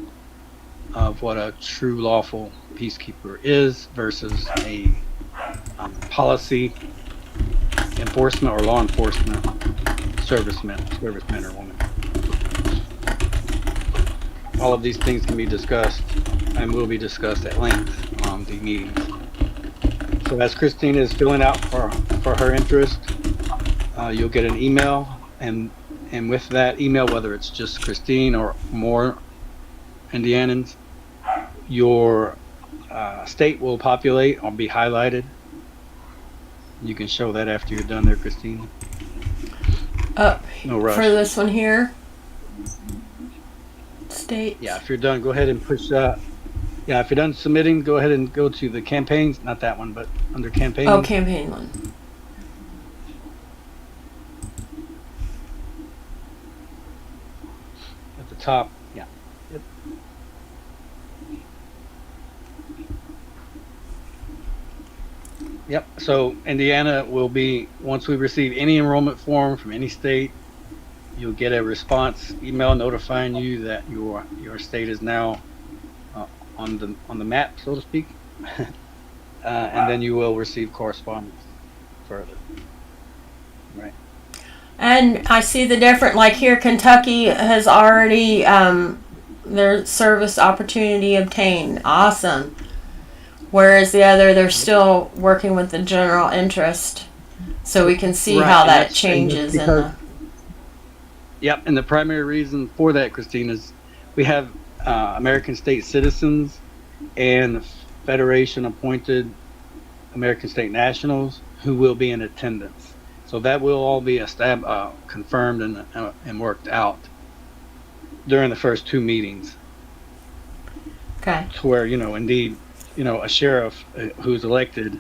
of what a true lawful peacekeeper is versus a policy enforcement or law enforcement serviceman or woman. All of these things can be discussed and will be discussed at length on the meetings. So as Christine is filling out for her interest, you'll get an email, and with that email, whether it's just Christine or more Indianans, your state will populate or be highlighted. You can show that after you're done there, Christine. Up No rush. for this one here. State. Yeah, if you're done, go ahead and push. Yeah, if you're done submitting, go ahead and go to the campaigns. Not that one, but under campaigns. Oh, campaign one. At the top. Yeah. Yep. Yep. So Indiana will be, once we receive any enrollment form from any state, you'll get a response email notifying you that your state is now on the map, so to speak, and then you will receive correspondence further. Right. And I see the different, like here, Kentucky has already their service opportunity obtained. Awesome. Whereas the other, they're still working with the general interest, so we can see Right, how and that that's- changes in because- the. Yep, and the primary reason for that, Christine, is we have American state citizens and Federation-appointed American state nationals who will be in attendance. So that will all be confirmed and worked out during the first two meetings. Okay. To where, indeed, a sheriff who's elected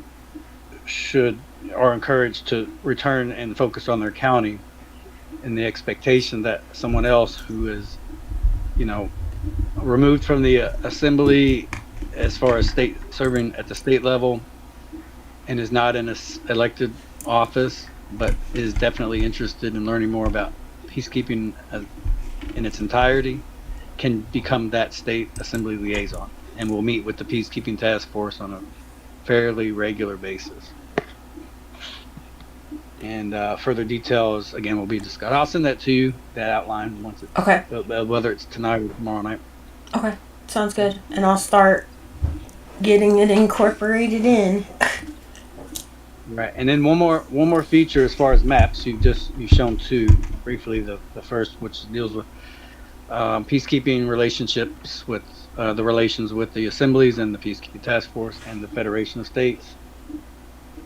are encouraged to return and focus on their county, in the expectation that someone else who is, removed from the assembly as far as state serving at the state level and is not in a elected office, but is definitely interested in learning more about peacekeeping in its entirety, can become that state assembly liaison and will meet with the peacekeeping task force on a fairly regular basis. And further details, again, will be discussed. I'll send that to you, that outline, once it, Okay. whether it's tonight or tomorrow night. Okay. Sounds good. And I'll start getting it incorporated in. Right, and then one more feature as far as maps. You've shown two briefly. The first, which deals with peacekeeping relationships with the relations with the assemblies and the peacekeeping task force and the Federation of States.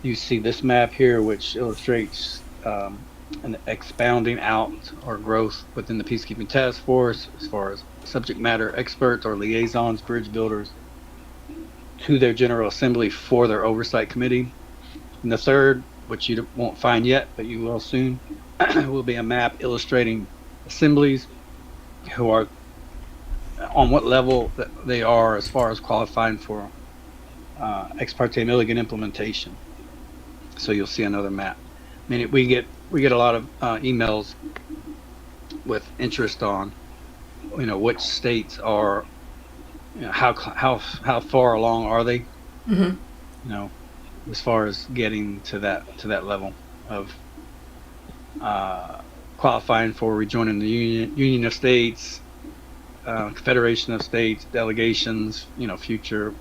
You see this map here, which illustrates an expounding out or growth within the peacekeeping task force as far as subject matter experts or liaisons, bridge builders, to their General Assembly for their oversight committee. And the third, which you won't find yet, but you will soon, will be a map illustrating assemblies who are on what level that they are as far as qualifying for ex parte Milligan implementation. So you'll see another map. I mean, we get a lot of emails with interest on, which states are, how far along are they, Hmm. you know, as far as getting to that level of qualifying for rejoining the Union of States, Confederation of States, delegations, future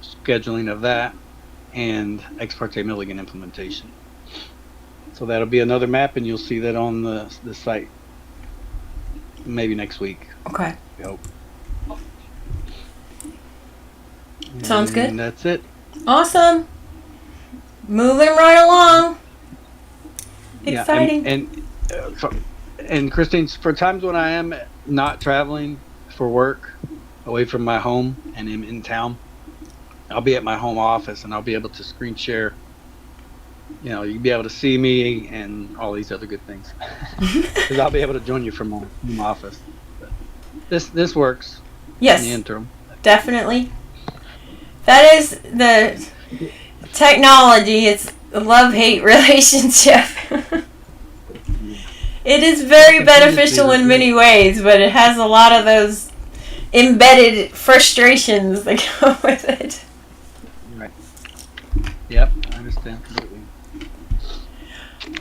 scheduling of that, and ex parte Milligan implementation. So that'll be another map, and you'll see that on the site maybe next week. Okay. We hope. Sounds good. And that's it. Awesome. Moving right along. Yeah, Exciting. and Christine, for times when I am not traveling for work away from my home and am in town, I'll be at my home office and I'll be able to screen share. You'll be able to see me and all these other good things. Because I'll be able to join you from my home office. But this works Yes, in the interim. definitely. That is the technology. It's a love-hate relationship. It is very beneficial in many ways, but it has a lot of those embedded frustrations that go with it. Right. Yep, I understand completely.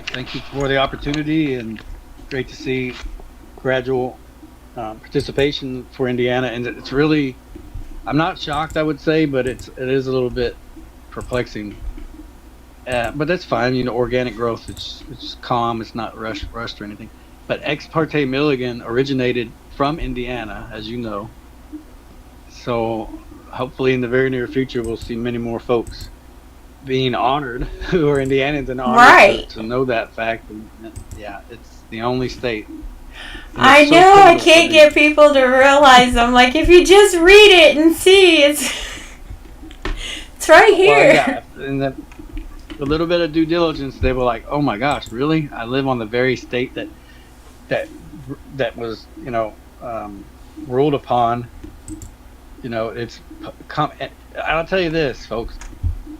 Thank you for the opportunity, and great to see gradual participation for Indiana. And it's really, I'm not shocked, I would say, but it is a little bit perplexing. But that's fine. Organic growth. It's calm. It's not rushed or anything. But ex parte Milligan originated from Indiana, as you know. So hopefully, in the very near future, we'll see many more folks being honored who are Indianans and honored Right. to know that fact. And, yeah, it's the only state. And I it's so know. I pivotal can't for get people to realize. I'm like, if you just read it and see, it's right here. Well, yeah, and a little bit of due diligence, they were like, "Oh my gosh, really? I live on the very state that was, ruled upon. It's. I'll tell you this, folks.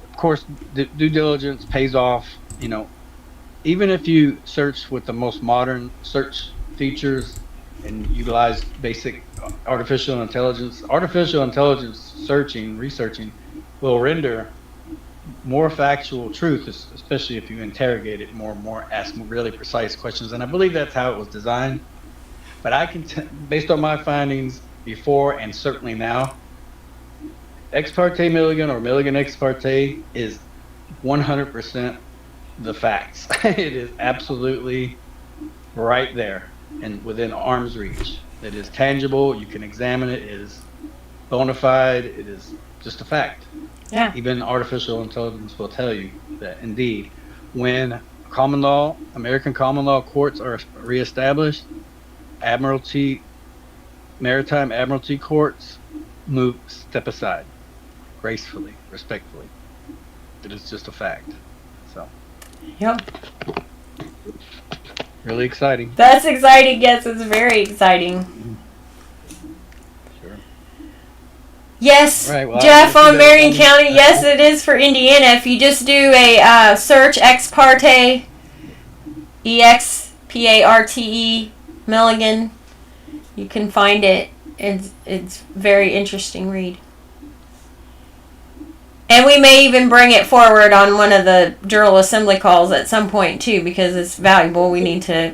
Of course, due diligence pays off. Even if you search with the most modern search features and utilize basic artificial intelligence researching will render more factual truth, especially if you interrogate it more, ask really precise questions. And I believe that's how it was designed. But I can, based on my findings before and certainly now, ex parte Milligan or Milligan ex parte is 100% the facts. It is absolutely right there and within arm's reach. It is tangible. You can examine it. It is bona fide. It is just a fact. Yeah. Even artificial intelligence will tell you that indeed, when American common law courts are reestablished, maritime admiralty courts step aside gracefully, respectfully. It is just a fact. So, Yep. really exciting. That's exciting. Yes, it's very exciting. Sure. Yes, Right, well, Jeff, I'll on do Marion that. County. Yes, it is for Indiana. If you just do a search ex parte, EXPARTE, Milligan, you can find it. It's very interesting read. And we may even bring it forward on one of the Jural Assembly calls at some point too, because it's valuable. We need to,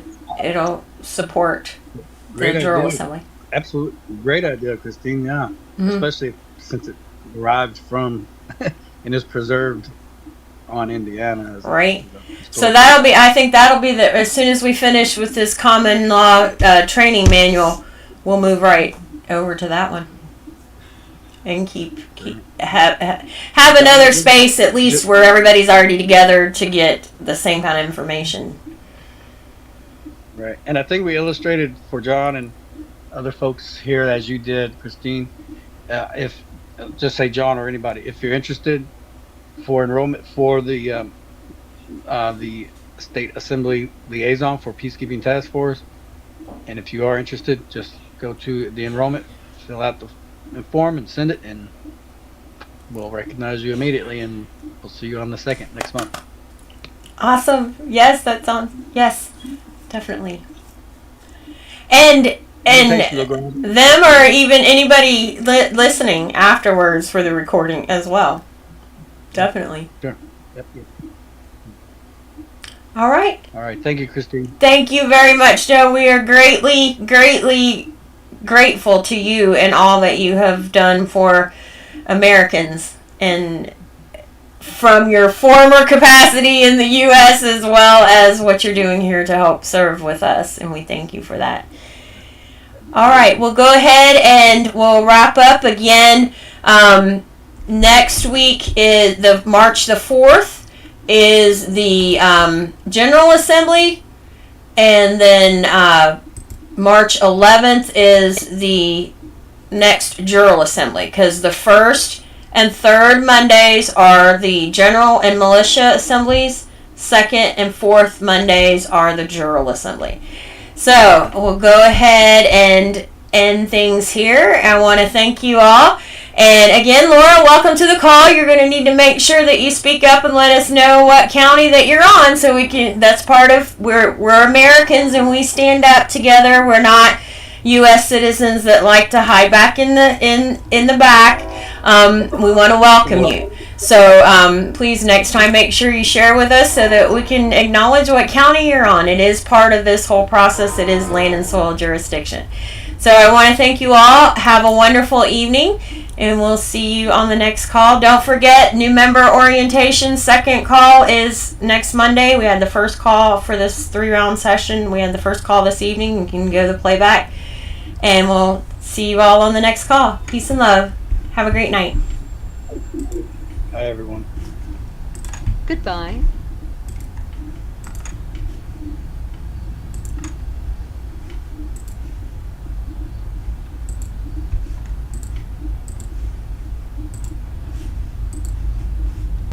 support the Great Jural idea. Assembly. Absolutely great idea, Christine. Yeah, Mhm. especially since it derived from and is preserved on Indiana. Right. So I think that'll be as soon as we finish with this common law training manual, we'll move right over to that one. And have another space at least where everybody's already together to get the same kind of information. Right, and I think we illustrated for John and other folks here as you did, Christine. If just say John or anybody, if you're interested for enrollment for the State Assembly Liaison for Peacekeeping Task Force, and if you are interested, just go to the enrollment, fill out the form, and send it, and we'll recognize you immediately, and we'll see you on the 2nd next month. Awesome. Yes, that sounds. Yes, definitely. And Invitations will go on. them or even anybody listening afterwards for the recording as well. Definitely. Sure. Yep. All right. All right. Thank you, Christine. Thank you very much, Joe. We are greatly, greatly grateful to you and all that you have done for Americans, and from your former capacity in the U.S. as well as what you're doing here to help serve with us, and we thank you for that. All right, we'll go ahead and we'll wrap up again. Next week is the March the 4th is the General Assembly, and then March 11th is the next Jural Assembly, because the first and third Mondays are the General and Militia Assemblies. Second and fourth Mondays are the Jural Assembly. So we'll go ahead and end things here. I want to thank you all. And again, Laura, welcome to the call. You're going to need to make sure that you speak up and let us know what county that you're on, so we can. That's part of we're Americans and we stand up together. We're not U.S. citizens that like to hide back in the back. We want to welcome you. So please, next time, make sure you share with us so that we can acknowledge what county you're on. It is part of this whole process. It is land and soil jurisdiction. So I want to thank you all. Have a wonderful evening, and we'll see you on the next call. Don't forget, new member orientation. Second call is next Monday. We had the first call for this 3-round session. We had the first call this evening. You can go to the playback, and we'll see you all on the next call. Peace and love. Have a great night. Hi, everyone. Goodbye.